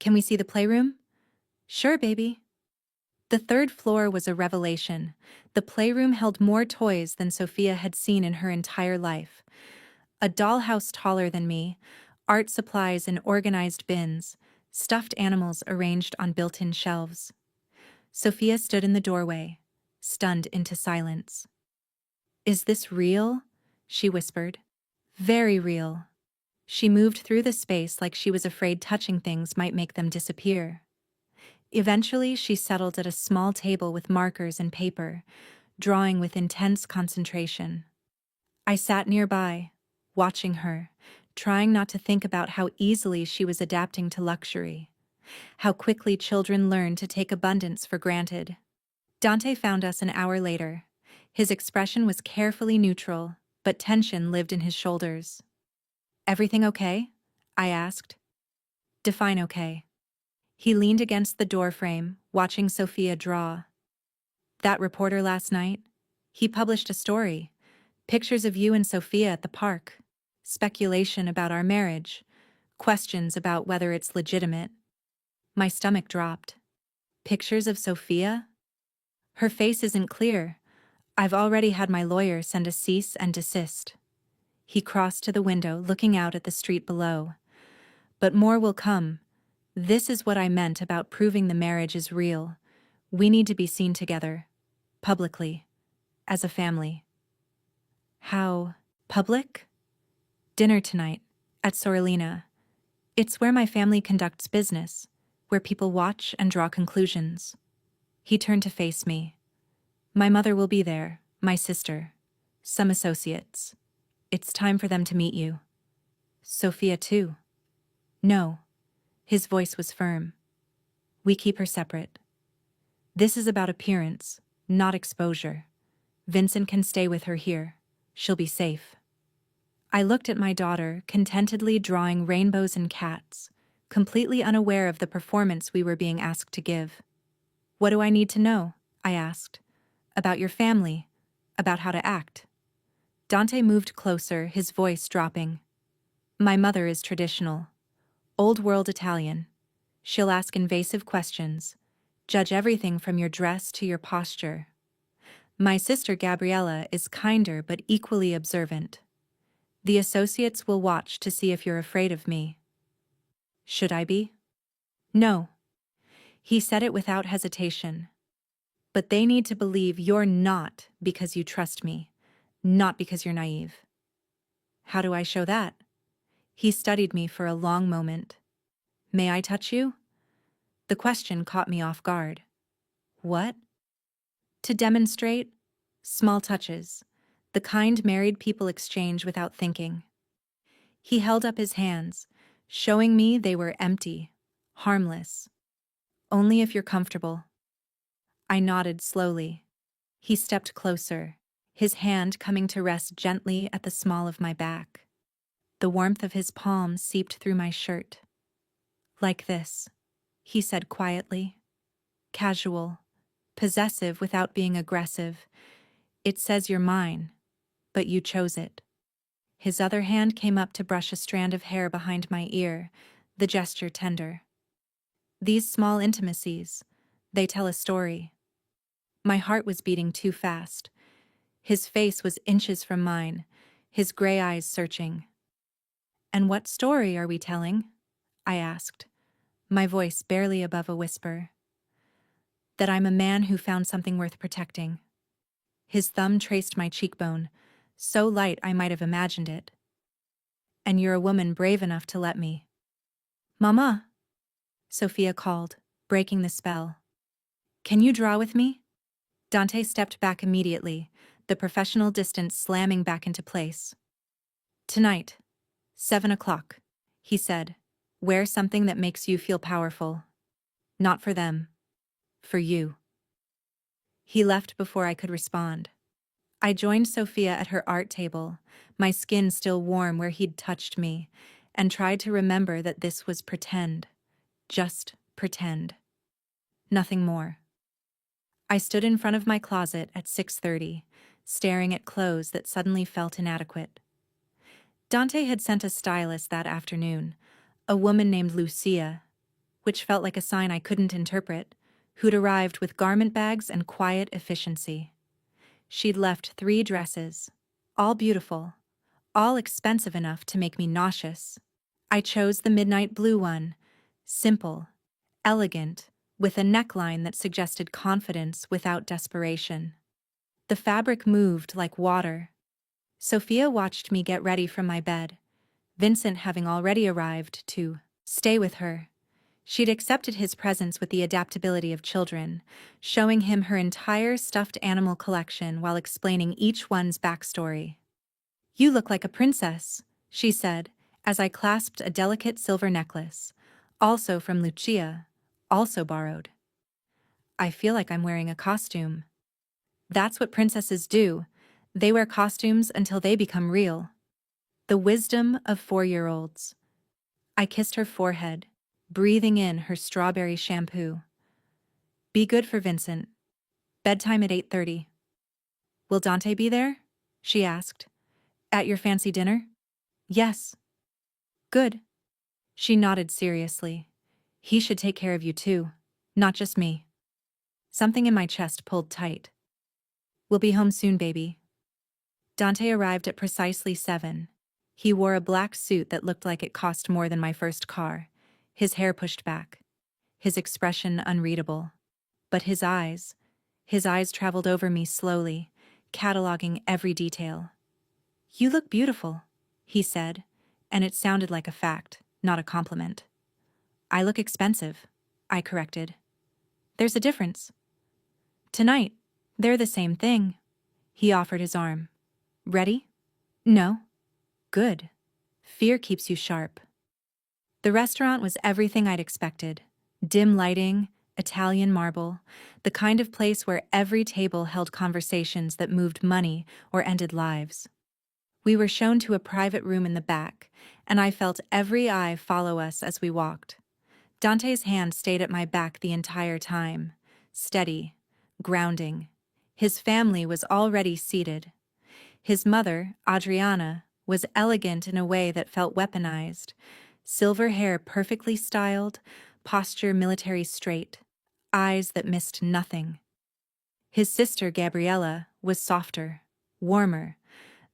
Can we see the playroom? Sure, baby. The 3rd floor was a revelation. The playroom held more toys than Sophia had seen in her entire life. A dollhouse taller than me, art supplies in organized bins, stuffed animals arranged on built-in shelves. Sophia stood in the doorway, stunned into silence. "Is this real?" she whispered. "Very real." She moved through the space like she was afraid touching things might make them disappear. Eventually, she settled at a small table with markers and paper, drawing with intense concentration. I sat nearby, watching her, trying not to think about how easily she was adapting to luxury, how quickly children learn to take abundance for granted. Dante found us an hour later. His expression was carefully neutral, but tension lived in his shoulders. "Everything okay?" I asked. "Define okay." He leaned against the doorframe, watching Sophia draw. "That reporter last night? He published a story. Pictures of you and Sophia at the park. Speculation about our marriage. Questions about whether it's legitimate." My stomach dropped. "Pictures of Sophia?" "Her face isn't clear. I've already had my lawyer send a cease and desist." He crossed to the window, looking out at the street below. "But more will come. This is what I meant about proving the marriage is real. We need to be seen together. Publicly. As a family." "How public?" "Dinner tonight. At Sorellina. It's where my family conducts business, where people watch and draw conclusions." He turned to face me. "My mother will be there, my sister, some associates. It's time for them to meet you." "Sophia too?" "No." His voice was firm. "We keep her separate. This is about appearance, not exposure. Vincent can stay with her here. She'll be safe." I looked at my daughter, contentedly drawing rainbows and cats, completely unaware of the performance we were being asked to give. "What do I need to know?" I asked. "About your family, about how to act." Dante moved closer, his voice dropping. "My mother is traditional. Old world Italian. She'll ask invasive questions, judge everything from your dress to your posture. My sister Gabriella is kinder but equally observant. The associates will watch to see if you're afraid of me." "Should I be?" "No." He said it without hesitation. "But they need to believe you're not because you trust me, not because you're naive." "How do I show that?" He studied me for a long moment. "May I touch you?" The question caught me off guard. "What?" "To demonstrate, small touches, the kind married people exchange without thinking." He held up his hands, showing me they were empty, harmless. "Only if you're comfortable." I nodded slowly. He stepped closer, his hand coming to rest gently at the small of my back. The warmth of his palm seeped through my shirt. "Like this," he said quietly. "Casual, possessive without being aggressive. It says you're mine, but you chose it." His other hand came up to brush a strand of hair behind my ear, the gesture tender. These small intimacies, they tell a story. My heart was beating too fast. His face was inches from mine, his gray eyes searching. "And what story are we telling?" I asked, my voice barely above a whisper. "That I'm a man who found something worth protecting." His thumb traced my cheekbone, so light I might have imagined it. "And you're a woman brave enough to let me." "Mama," Sophia called, breaking the spell. "Can you draw with me?" Dante stepped back immediately, the professional distance slamming back into place. "Tonight, 7 o'clock, he said. "Wear something that makes you feel powerful. Not for them. For you." He left before I could respond. I joined Sophia at her art table, my skin still warm where he'd touched me, and tried to remember that this was pretend. Just pretend. Nothing more. I stood in front of my closet at 6:30, staring at clothes that suddenly felt inadequate. Dante had sent a stylist that afternoon, a woman named Lucia, which felt like a sign I couldn't interpret, who'd arrived with garment bags and quiet efficiency. She'd left 3 dresses, all beautiful, all expensive enough to make me nauseous. I chose the midnight blue one, simple, elegant, with a neckline that suggested confidence without desperation. The fabric moved like water. Sophia watched me get ready from my bed, Vincent having already arrived to stay with her. She'd accepted his presence with the adaptability of children, showing him her entire stuffed animal collection while explaining each one's backstory. "You look like a princess," she said, as I clasped a delicate silver necklace, also from Lucia, also borrowed. "I feel like I'm wearing a costume." "That's what princesses do. They wear costumes until they become real." The wisdom of 4-year-olds. I kissed her forehead, breathing in her strawberry shampoo. "Be good for Vincent. Bedtime at 8:30. "Will Dante be there?" she asked. "At your fancy dinner?" "Yes." "Good." She nodded seriously. "He should take care of you too, not just me." Something in my chest pulled tight. "We'll be home soon, baby." Dante arrived at precisely 7. He wore a black suit that looked like it cost more than my first car, his hair pushed back, his expression unreadable. But his eyes traveled over me slowly, cataloging every detail. "You look beautiful," he said, and it sounded like a fact, not a compliment. "I look expensive," I corrected. "There's a difference." "Tonight, they're the same thing." He offered his arm. "Ready?" "No." "Good. Fear keeps you sharp." The restaurant was everything I'd expected. Dim lighting, Italian marble, the kind of place where every table held conversations that moved money or ended lives. We were shown to a private room in the back, and I felt every eye follow us as we walked. Dante's hand stayed at my back the entire time, steady, grounding. His family was already seated. His mother, Adriana, was elegant in a way that felt weaponized. Silver hair perfectly styled, posture military straight, eyes that missed nothing. His sister, Gabriella, was softer, warmer,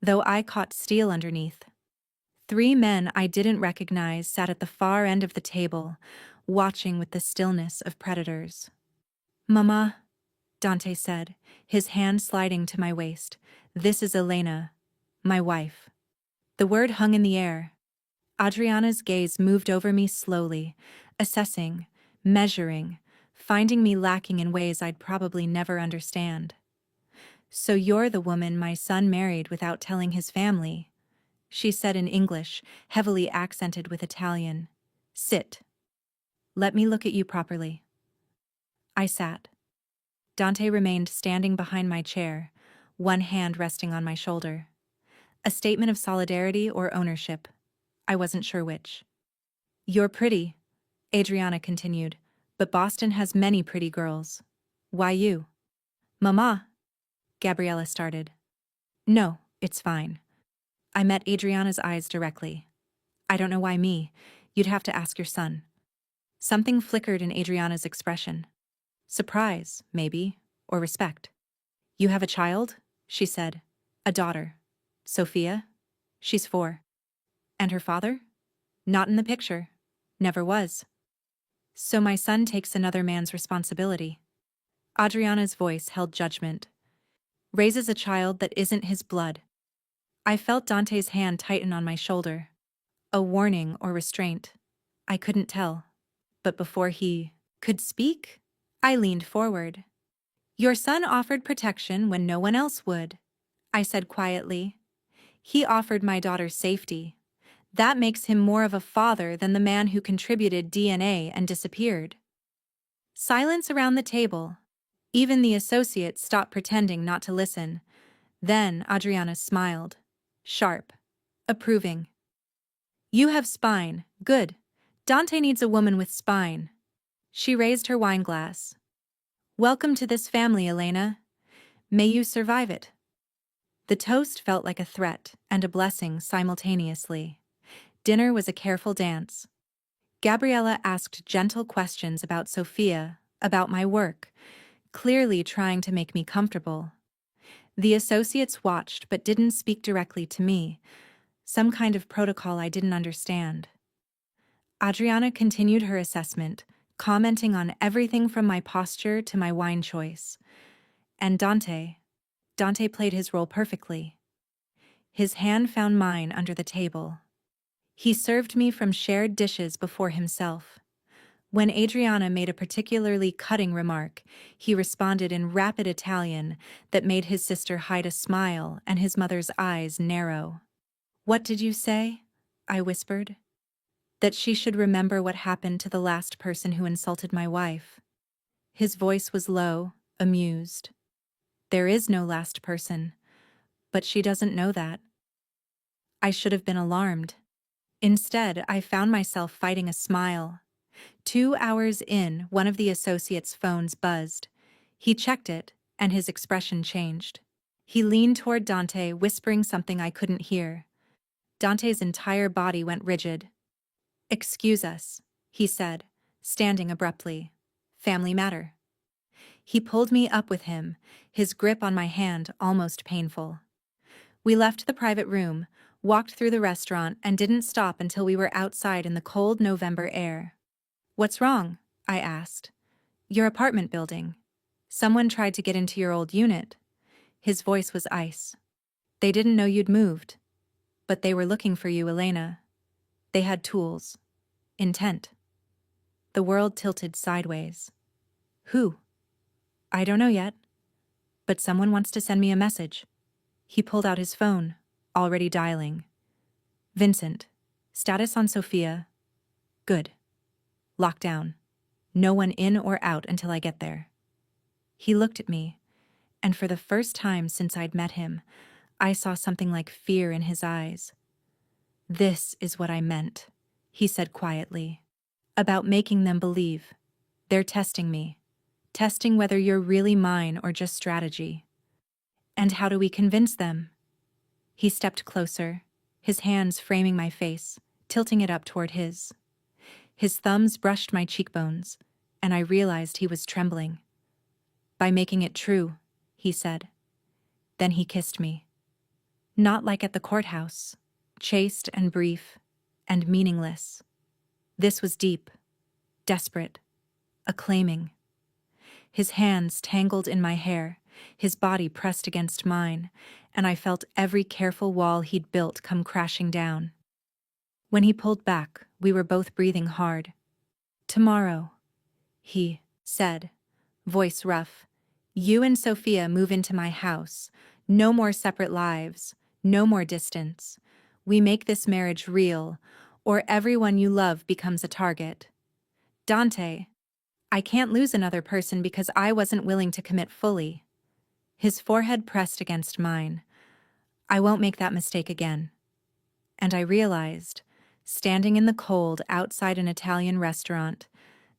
though I caught steel underneath. 3 men I didn't recognize sat at the far end of the table, watching with the stillness of predators. "Mama," Dante said, his hand sliding to my waist, "this is Elena, my wife." The word hung in the air. Adriana's gaze moved over me slowly, assessing, measuring, finding me lacking in ways I'd probably never understand. "So you're the woman my son married without telling his family," she said in English, heavily accented with Italian. "Sit. Let me look at you properly." I sat. Dante remained standing behind my chair, one hand resting on my shoulder. A statement of solidarity or ownership. I wasn't sure which. "You're pretty," Adriana continued, "but Boston has many pretty girls. Why you?" "Mama," Gabriella started. "No, it's fine." I met Adriana's eyes directly. "I don't know why me. You'd have to ask your son." Something flickered in Adriana's expression. Surprise, maybe, or respect. "You have a child?" she said. "A daughter. Sophia? She's 4. And her father?" "Not in the picture. Never was." "So my son takes another man's responsibility." Adriana's voice held judgment. "Raises a child that isn't his blood." I felt Dante's hand tighten on my shoulder. A warning or restraint. I couldn't tell. But before he could speak, I leaned forward. "Your son offered protection when no one else would," I said quietly. "He offered my daughter safety. That makes him more of a father than the man who contributed DNA and disappeared." Silence around the table. Even the associates stopped pretending not to listen. Then Adriana smiled. Sharp. Approving. "You have spine. Good. Dante needs a woman with spine." She raised her wine glass. "Welcome to this family, Elena. May you survive it." The toast felt like a threat and a blessing simultaneously. Dinner was a careful dance. Gabriella asked gentle questions about Sophia, about my work, clearly trying to make me comfortable. The associates watched but didn't speak directly to me, some kind of protocol I didn't understand. Adriana continued her assessment, commenting on everything from my posture to my wine choice. And Dante played his role perfectly. His hand found mine under the table. He served me from shared dishes before himself. When Adriana made a particularly cutting remark, he responded in rapid Italian that made his sister hide a smile and his mother's eyes narrow. "What did you say?" I whispered. "That she should remember what happened to the last person who insulted my wife." His voice was low, amused. "There is no last person, but she doesn't know that." I should have been alarmed. Instead, I found myself fighting a smile. 2 hours in, one of the associates' phones buzzed. He checked it, and his expression changed. He leaned toward Dante, whispering something I couldn't hear. Dante's entire body went rigid. "Excuse us," he said, standing abruptly. "Family matter." He pulled me up with him, his grip on my hand almost painful. We left the private room, walked through the restaurant, and didn't stop until we were outside in the cold November air. "What's wrong?" I asked. "Your apartment building. Someone tried to get into your old unit." His voice was ice. "They didn't know you'd moved. But they were looking for you, Elena. They had tools. Intent." The world tilted sideways. "Who?" "I don't know yet. But someone wants to send me a message." He pulled out his phone, already dialing. "Vincent. Status on Sophia. Good. Lockdown. No one in or out until I get there." He looked at me, and for the first time since I'd met him, I saw something like fear in his eyes. "This is what I meant," he said quietly. "About making them believe. They're testing me. Testing whether you're really mine or just strategy." "And how do we convince them?" He stepped closer, his hands framing my face, tilting it up toward his. His thumbs brushed my cheekbones, and I realized he was trembling. "By making it true," he said. Then he kissed me. Not like at the courthouse, chaste and brief, and meaningless. This was deep, desperate, acclaiming. His hands tangled in my hair, his body pressed against mine, and I felt every careful wall he'd built come crashing down. When he pulled back, we were both breathing hard. "Tomorrow," he said, voice rough, "you and Sophia move into my house. No more separate lives, no more distance. We make this marriage real, or everyone you love becomes a target." "Dante, I can't lose another person because I wasn't willing to commit fully." His forehead pressed against mine. "I won't make that mistake again." And I realized, standing in the cold outside an Italian restaurant,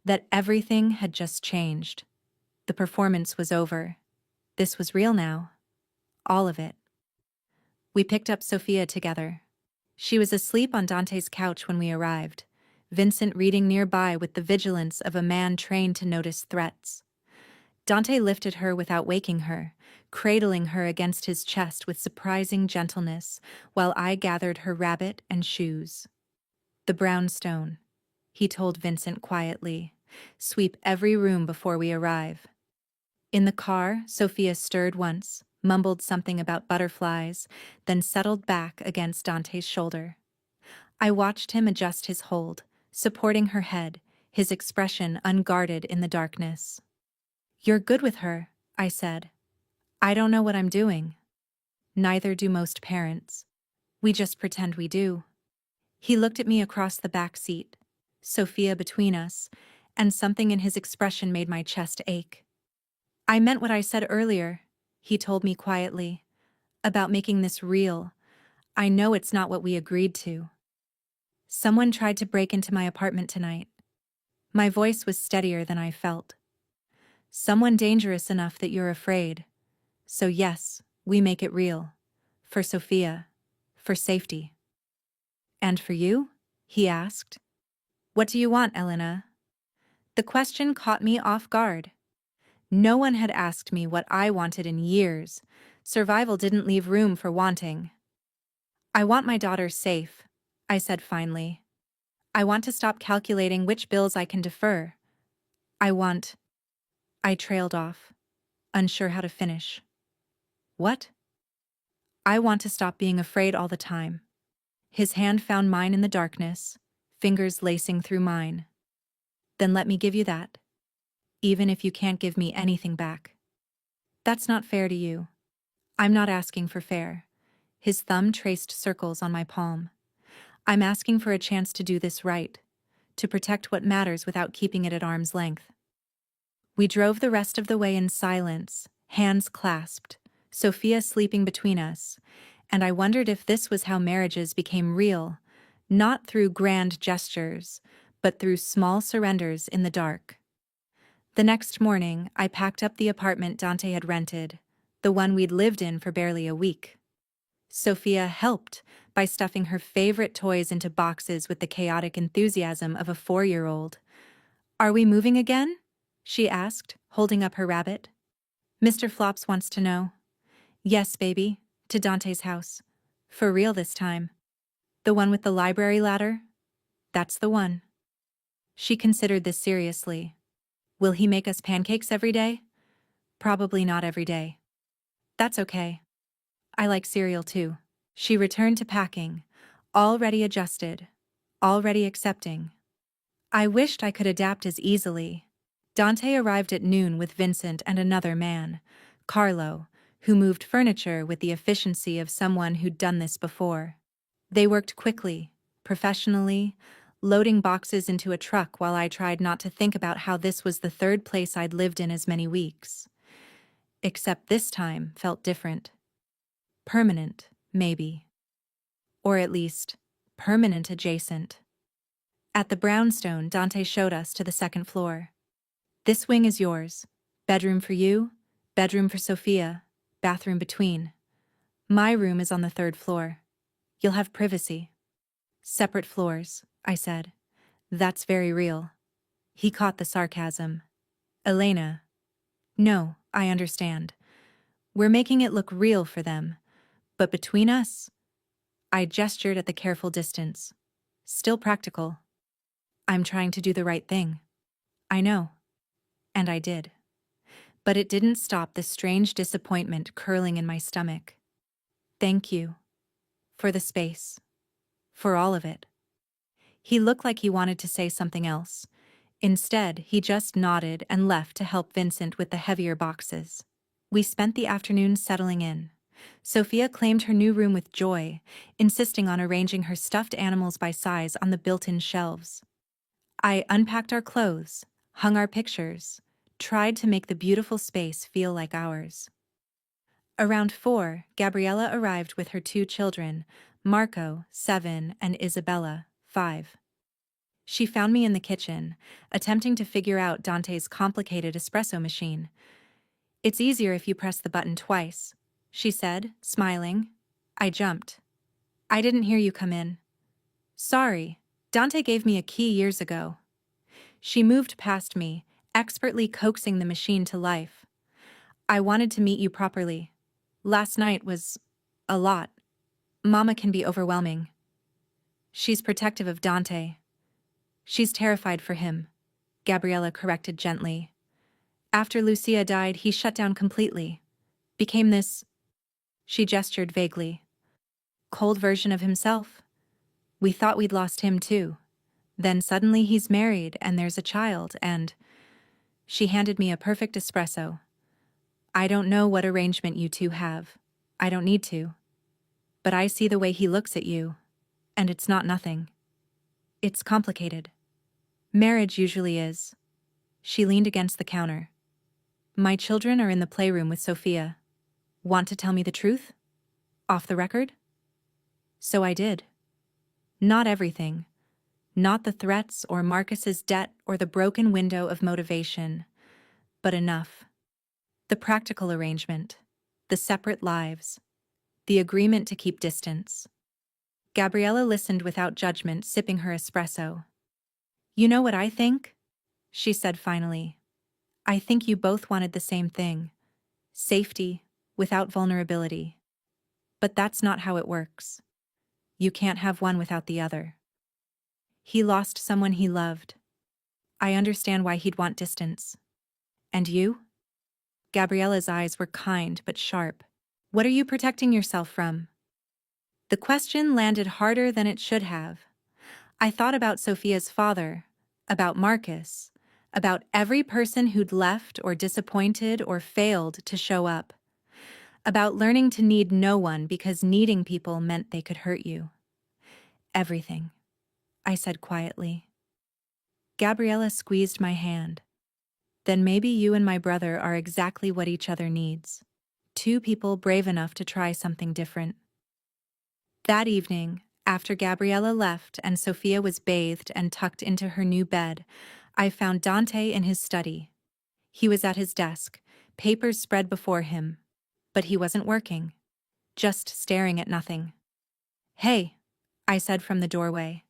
that everything had just changed. The performance was over. This was real now. All of it. We picked up Sophia together. She was asleep on Dante's couch when we arrived, Vincent reading nearby with the vigilance of a man trained to notice threats. Dante lifted her without waking her, cradling her against his chest with surprising gentleness, while I gathered her rabbit and shoes. "The brownstone," he told Vincent quietly. "Sweep every room before we arrive." In the car, Sophia stirred once, mumbled something about butterflies, then settled back against Dante's shoulder. I watched him adjust his hold, supporting her head, his expression unguarded in the darkness. "You're good with her," I said. "I don't know what I'm doing." Neither do most parents. We just pretend we do. He looked at me across the back seat, Sophia between us, and something in his expression made my chest ache. "I meant what I said earlier," he told me quietly, "about making this real. I know it's not what we agreed to." "Someone tried to break into my apartment tonight." My voice was steadier than I felt. "Someone dangerous enough that you're afraid. So yes, we make it real. For Sophia. For safety." "And for you?" he asked. "What do you want, Elena?" The question caught me off guard. No one had asked me what I wanted in years. Survival didn't leave room for wanting. "I want my daughter safe," I said finally. "I want to stop calculating which bills I can defer. I trailed off, unsure how to finish. What? I want to stop being afraid all the time. His hand found mine in the darkness, fingers lacing through mine. Then let me give you that. Even if you can't give me anything back. That's not fair to you. I'm not asking for fair. His thumb traced circles on my palm. I'm asking for a chance to do this right, to protect what matters without keeping it at arm's length. We drove the rest of the way in silence, hands clasped, Sophia sleeping between us, and I wondered if this was how marriages became real, not through grand gestures, but through small surrenders in the dark. The next morning, I packed up the apartment Dante had rented, the one we'd lived in for barely a week. Sophia helped by stuffing her favorite toys into boxes with the chaotic enthusiasm of a 4-year-old. "Are we moving again?" she asked, holding up her rabbit. "Mr. Flops wants to know." "Yes, baby, to Dante's house. For real this time. The one with the library ladder? That's the one." She considered this seriously. "Will he make us pancakes every day?" "Probably not every day." "That's okay. I like cereal too." She returned to packing, already adjusted, already accepting. I wished I could adapt as easily. Dante arrived at noon with Vincent and another man, Carlo, who moved furniture with the efficiency of someone who'd done this before. They worked quickly, professionally, loading boxes into a truck while I tried not to think about how this was the third place I'd lived in as many weeks. Except this time felt different. Permanent, maybe. Or at least, permanent adjacent. At the brownstone, Dante showed us to the second floor. "This wing is yours. Bedroom for you, bedroom for Sophia, bathroom between. My room is on the 3rd floor. You'll have privacy." "Separate floors," I said. "That's very real." He caught the sarcasm. "Elena." "No, I understand. We're making it look real for them. But between us?" I gestured at the careful distance. "Still practical." "I'm trying to do the right thing." "I know." And I did. But it didn't stop the strange disappointment curling in my stomach. "Thank you. For the space. For all of it." He looked like he wanted to say something else. Instead, he just nodded and left to help Vincent with the heavier boxes. We spent the afternoon settling in. Sophia claimed her new room with joy, insisting on arranging her stuffed animals by size on the built-in shelves. I unpacked our clothes, hung our pictures, tried to make the beautiful space feel like ours. Around 4, Gabriella arrived with her 2 children, Marco, 7, and Isabella, 5. She found me in the kitchen, attempting to figure out Dante's complicated espresso machine. "It's easier if you press the button twice," she said, smiling. I jumped. "I didn't hear you come in." "Sorry, Dante gave me a key years ago." She moved past me, expertly coaxing the machine to life. "I wanted to meet you properly. Last night was a lot. Mama can be overwhelming." "She's protective of Dante." "She's terrified for him," Gabriella corrected gently. "After Lucia died, he shut down completely. Became this," she gestured vaguely, "cold version of himself. We thought we'd lost him too. Then suddenly he's married and there's a child and—" She handed me a perfect espresso. "I don't know what arrangement you two have. I don't need to. But I see the way he looks at you. And it's not nothing. It's complicated. Marriage usually is." She leaned against the counter. "My children are in the playroom with Sophia. Want to tell me the truth? Off the record?" So I did. Not everything. Not the threats or Marcus's debt or the broken window of motivation. But enough. The practical arrangement. The separate lives. The agreement to keep distance. Gabriella listened without judgment, sipping her espresso. "You know what I think?" she said finally. "I think you both wanted the same thing. Safety, without vulnerability. But that's not how it works. You can't have one without the other." He lost someone he loved. I understand why he'd want distance. And you? Gabriella's eyes were kind but sharp. What are you protecting yourself from? The question landed harder than it should have. I thought about Sophia's father, about Marcus, about every person who'd left or disappointed or failed to show up, about learning to need no one because needing people meant they could hurt you. Everything, I said quietly. Gabriella squeezed my hand. Then maybe you and my brother are exactly what each other needs. Two people brave enough to try something different. That evening, after Gabriella left and Sophia was bathed and tucked into her new bed, I found Dante in his study. He was at his desk, papers spread before him. But he wasn't working, just staring at nothing. "Hey," I said from the doorway.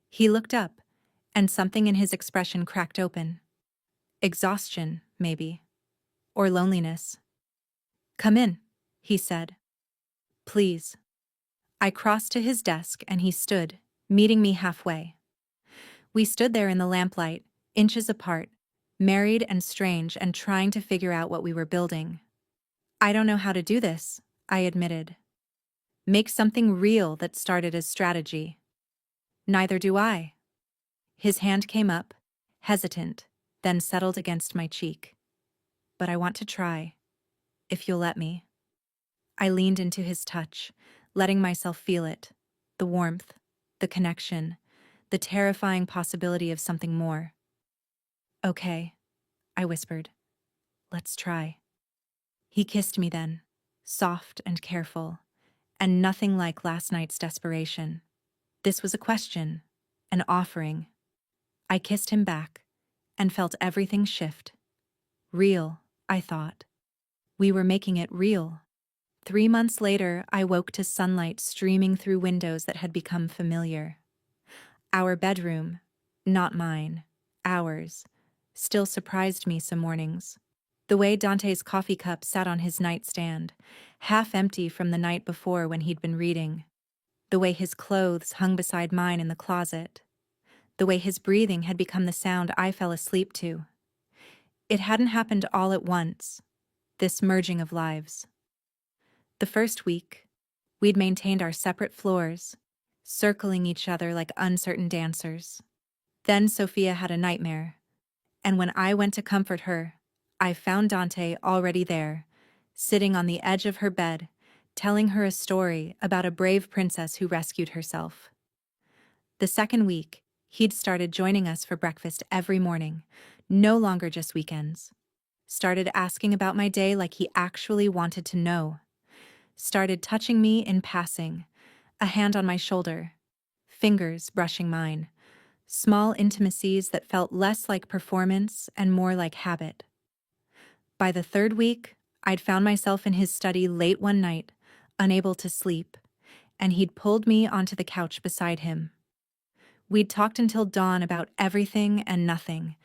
He looked up, and something in his expression cracked open. Exhaustion, maybe. Or loneliness. "Come in," he said. "Please." I crossed to his desk and he stood, meeting me halfway. We stood there in the lamplight, inches apart, married and strange and trying to figure out what we were building. "I don't know how to do this," I admitted. "Make something real that started as strategy." "Neither do I." His hand came up, hesitant, then settled against my cheek. "But I want to try, if you'll let me." I leaned into his touch, letting myself feel it, the warmth, the connection, the terrifying possibility of something more. "Okay," I whispered. "Let's try." He kissed me then, soft and careful, and nothing like last night's desperation. This was a question, an offering. I kissed him back, and felt everything shift. Real, I thought. We were making it real. 3 months later, I woke to sunlight streaming through windows that had become familiar. Our bedroom, not mine, ours, still surprised me some mornings. The way Dante's coffee cup sat on his nightstand, half empty from the night before when he'd been reading. The way his clothes hung beside mine in the closet. The way his breathing had become the sound I fell asleep to. It hadn't happened all at once, this merging of lives. The first week, we'd maintained our separate floors, circling each other like uncertain dancers. Then Sophia had a nightmare, and when I went to comfort her, I found Dante already there, sitting on the edge of her bed, telling her a story about a brave princess who rescued herself. The second week, he'd started joining us for breakfast every morning, no longer just weekends. Started asking about my day like he actually wanted to know. Started touching me in passing, a hand on my shoulder, fingers brushing mine. Small intimacies that felt less like performance and more like habit. By the third week, I'd found myself in his study late one night, unable to sleep, and he'd pulled me onto the couch beside him. We'd talked until dawn about everything and nothing.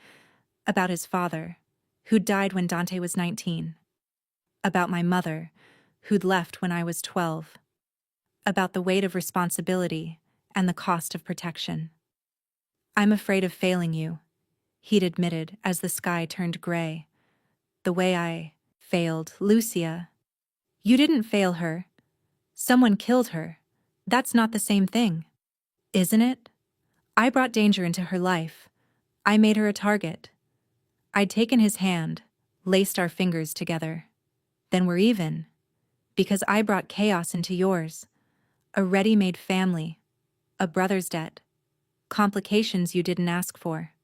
About his father, who'd died when Dante was 19. About my mother, who'd left when I was 12. About the weight of responsibility and the cost of protection. "I'm afraid of failing you," he'd admitted as the sky turned gray. "The way I failed Lucia." "You didn't fail her. Someone killed her. That's not the same thing." "Isn't it? I brought danger into her life. I made her a target." I'd taken his hand, laced our fingers together. "Then we're even. Because I brought chaos into yours. A ready-made family. A brother's debt. Complications you didn't ask for."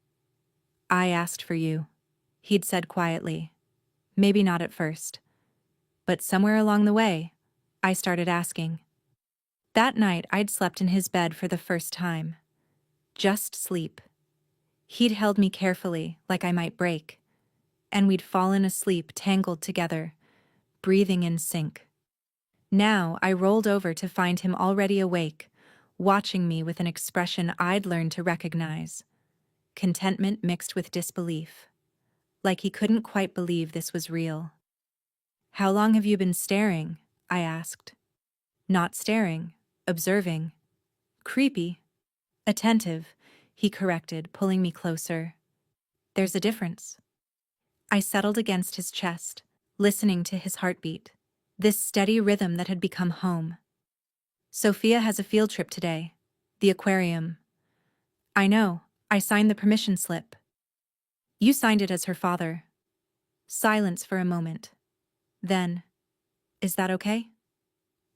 "I asked for you," he'd said quietly. Maybe not at first. But somewhere along the way, I started asking. That night, I'd slept in his bed for the first time. Just sleep. He'd held me carefully, like I might break, and we'd fallen asleep tangled together, breathing in sync. Now I rolled over to find him already awake, watching me with an expression I'd learned to recognize. Contentment mixed with disbelief. Like he couldn't quite believe this was real. "How long have you been staring?" I asked. "Not staring, observing." "Creepy." "Attentive," he corrected, pulling me closer. There's a difference. I settled against his chest, listening to his heartbeat. This steady rhythm that had become home. Sophia has a field trip today. The aquarium. I know. I signed the permission slip. You signed it as her father. Silence for a moment. Then, is that okay?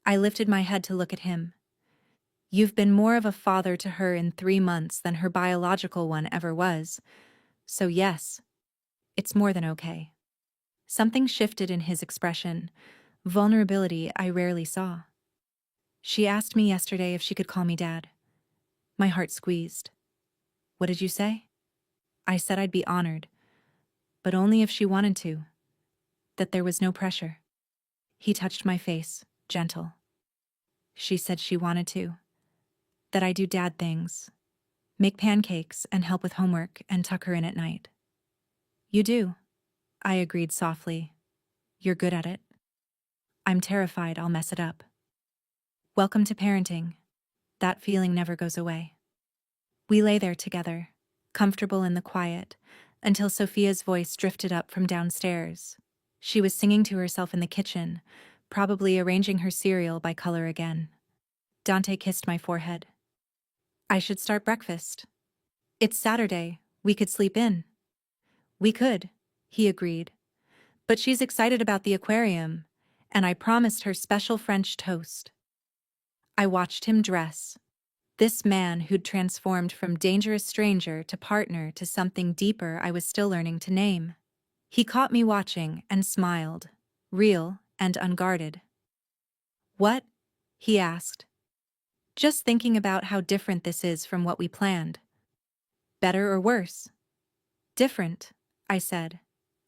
I lifted my head to look at him. You've been more of a father to her in 3 months than her biological one ever was. So yes, it's more than okay. Something shifted in his expression, vulnerability I rarely saw. She asked me yesterday if she could call me Dad. My heart squeezed. What did you say? I said I'd be honored, but only if she wanted to, that there was no pressure. He touched my face, gentle. She said she wanted to, that I do dad things, make pancakes and help with homework and tuck her in at night. You do, I agreed softly. You're good at it. I'm terrified I'll mess it up. Welcome to parenting. That feeling never goes away. We lay there together, comfortable in the quiet, until Sophia's voice drifted up from downstairs. She was singing to herself in the kitchen, probably arranging her cereal by color again. Dante kissed my forehead. I should start breakfast. It's Saturday, we could sleep in. We could, he agreed. But she's excited about the aquarium, and I promised her special French toast. I watched him dress. This man who'd transformed from dangerous stranger to partner to something deeper I was still learning to name. He caught me watching and smiled, real and unguarded. What? He asked. Just thinking about how different this is from what we planned. Better or worse? Different, I said.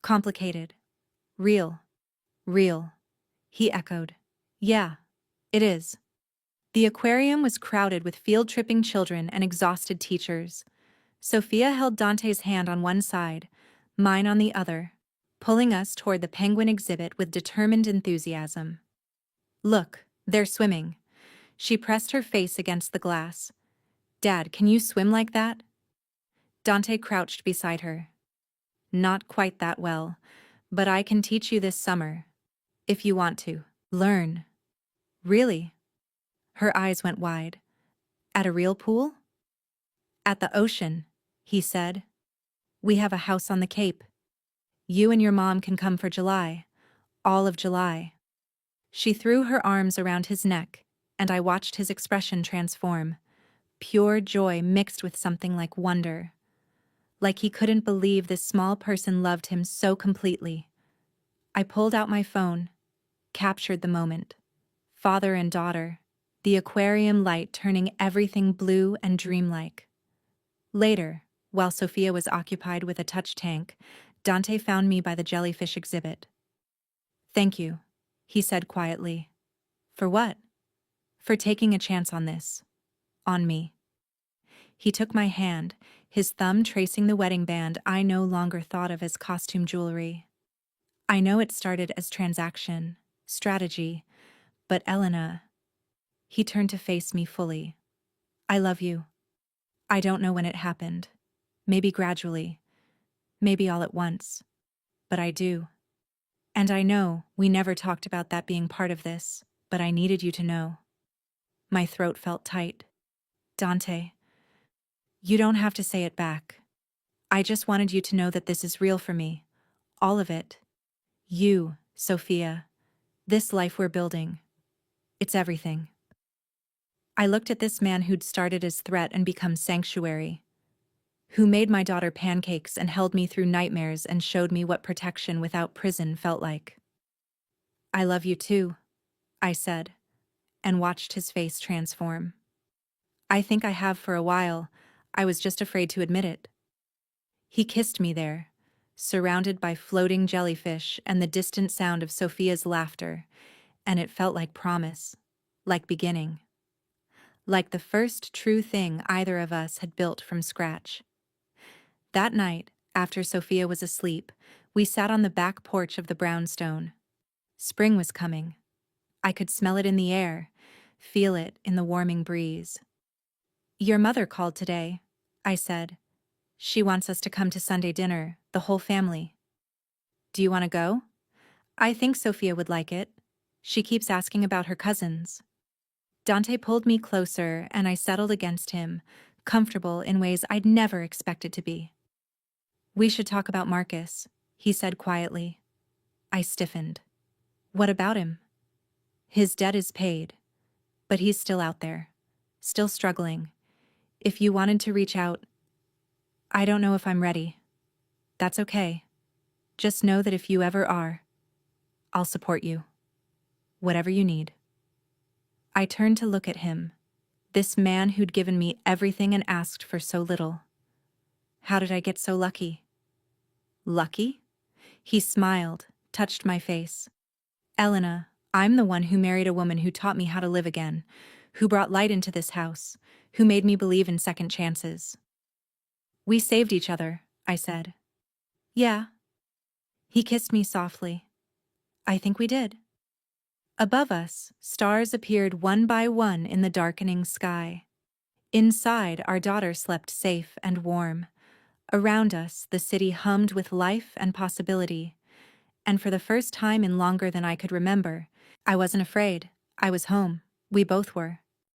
Complicated. Real. Real. He echoed. Yeah, it is. The aquarium was crowded with field-tripping children and exhausted teachers. Sophia held Dante's hand on one side, mine on the other, pulling us toward the penguin exhibit with determined enthusiasm. Look, they're swimming. She pressed her face against the glass. Dad, can you swim like that? Dante crouched beside her. Not quite that well, but I can teach you this summer. If you want to. Learn. Really? Her eyes went wide. At a real pool? At the ocean, he said. We have a house on the Cape. You and your mom can come for July. All of July. She threw her arms around his neck, and I watched his expression transform. Pure joy mixed with something like wonder. Like he couldn't believe this small person loved him so completely. I pulled out my phone, captured the moment. Father and daughter, the aquarium light turning everything blue and dreamlike. Later, while Sophia was occupied with a touch tank, Dante found me by the jellyfish exhibit. Thank you, he said quietly. For what? For taking a chance on this. On me. He took my hand, his thumb tracing the wedding band I no longer thought of as costume jewelry. I know it started as transaction, strategy, but Elena... He turned to face me fully. I love you. I don't know when it happened. Maybe gradually. Maybe all at once. But I do. And I know we never talked about that being part of this, but I needed you to know. My throat felt tight. Dante, you don't have to say it back. I just wanted you to know that this is real for me. All of it. You, Sophia. This life we're building. It's everything. I looked at this man who'd started as threat and become sanctuary. Who made my daughter pancakes and held me through nightmares and showed me what protection without prison felt like. I love you too, I said, and watched his face transform. I think I have for a while. I was just afraid to admit it. He kissed me there, surrounded by floating jellyfish and the distant sound of Sophia's laughter, and it felt like promise, like beginning. Like the first true thing either of us had built from scratch. That night, after Sophia was asleep, we sat on the back porch of the brownstone. Spring was coming. I could smell it in the air, feel it in the warming breeze. Your mother called today, I said. She wants us to come to Sunday dinner, the whole family. Do you want to go? I think Sophia would like it. She keeps asking about her cousins. Dante pulled me closer and I settled against him, comfortable in ways I'd never expected to be. We should talk about Marcus, he said quietly. I stiffened. What about him? His debt is paid, but he's still out there, still struggling. If you wanted to reach out, I don't know if I'm ready. That's okay. Just know that if you ever are, I'll support you. Whatever you need. I turned to look at him, this man who'd given me everything and asked for so little. How did I get so lucky? Lucky? He smiled, touched my face. Elena, I'm the one who married a woman who taught me how to live again, who brought light into this house, who made me believe in second chances. We saved each other, I said. Yeah. He kissed me softly. I think we did. Above us, stars appeared one by one in the darkening sky. Inside, our daughter slept safe and warm. Around us, the city hummed with life and possibility. And for the first time in longer than I could remember, I wasn't afraid. I was home. We both were.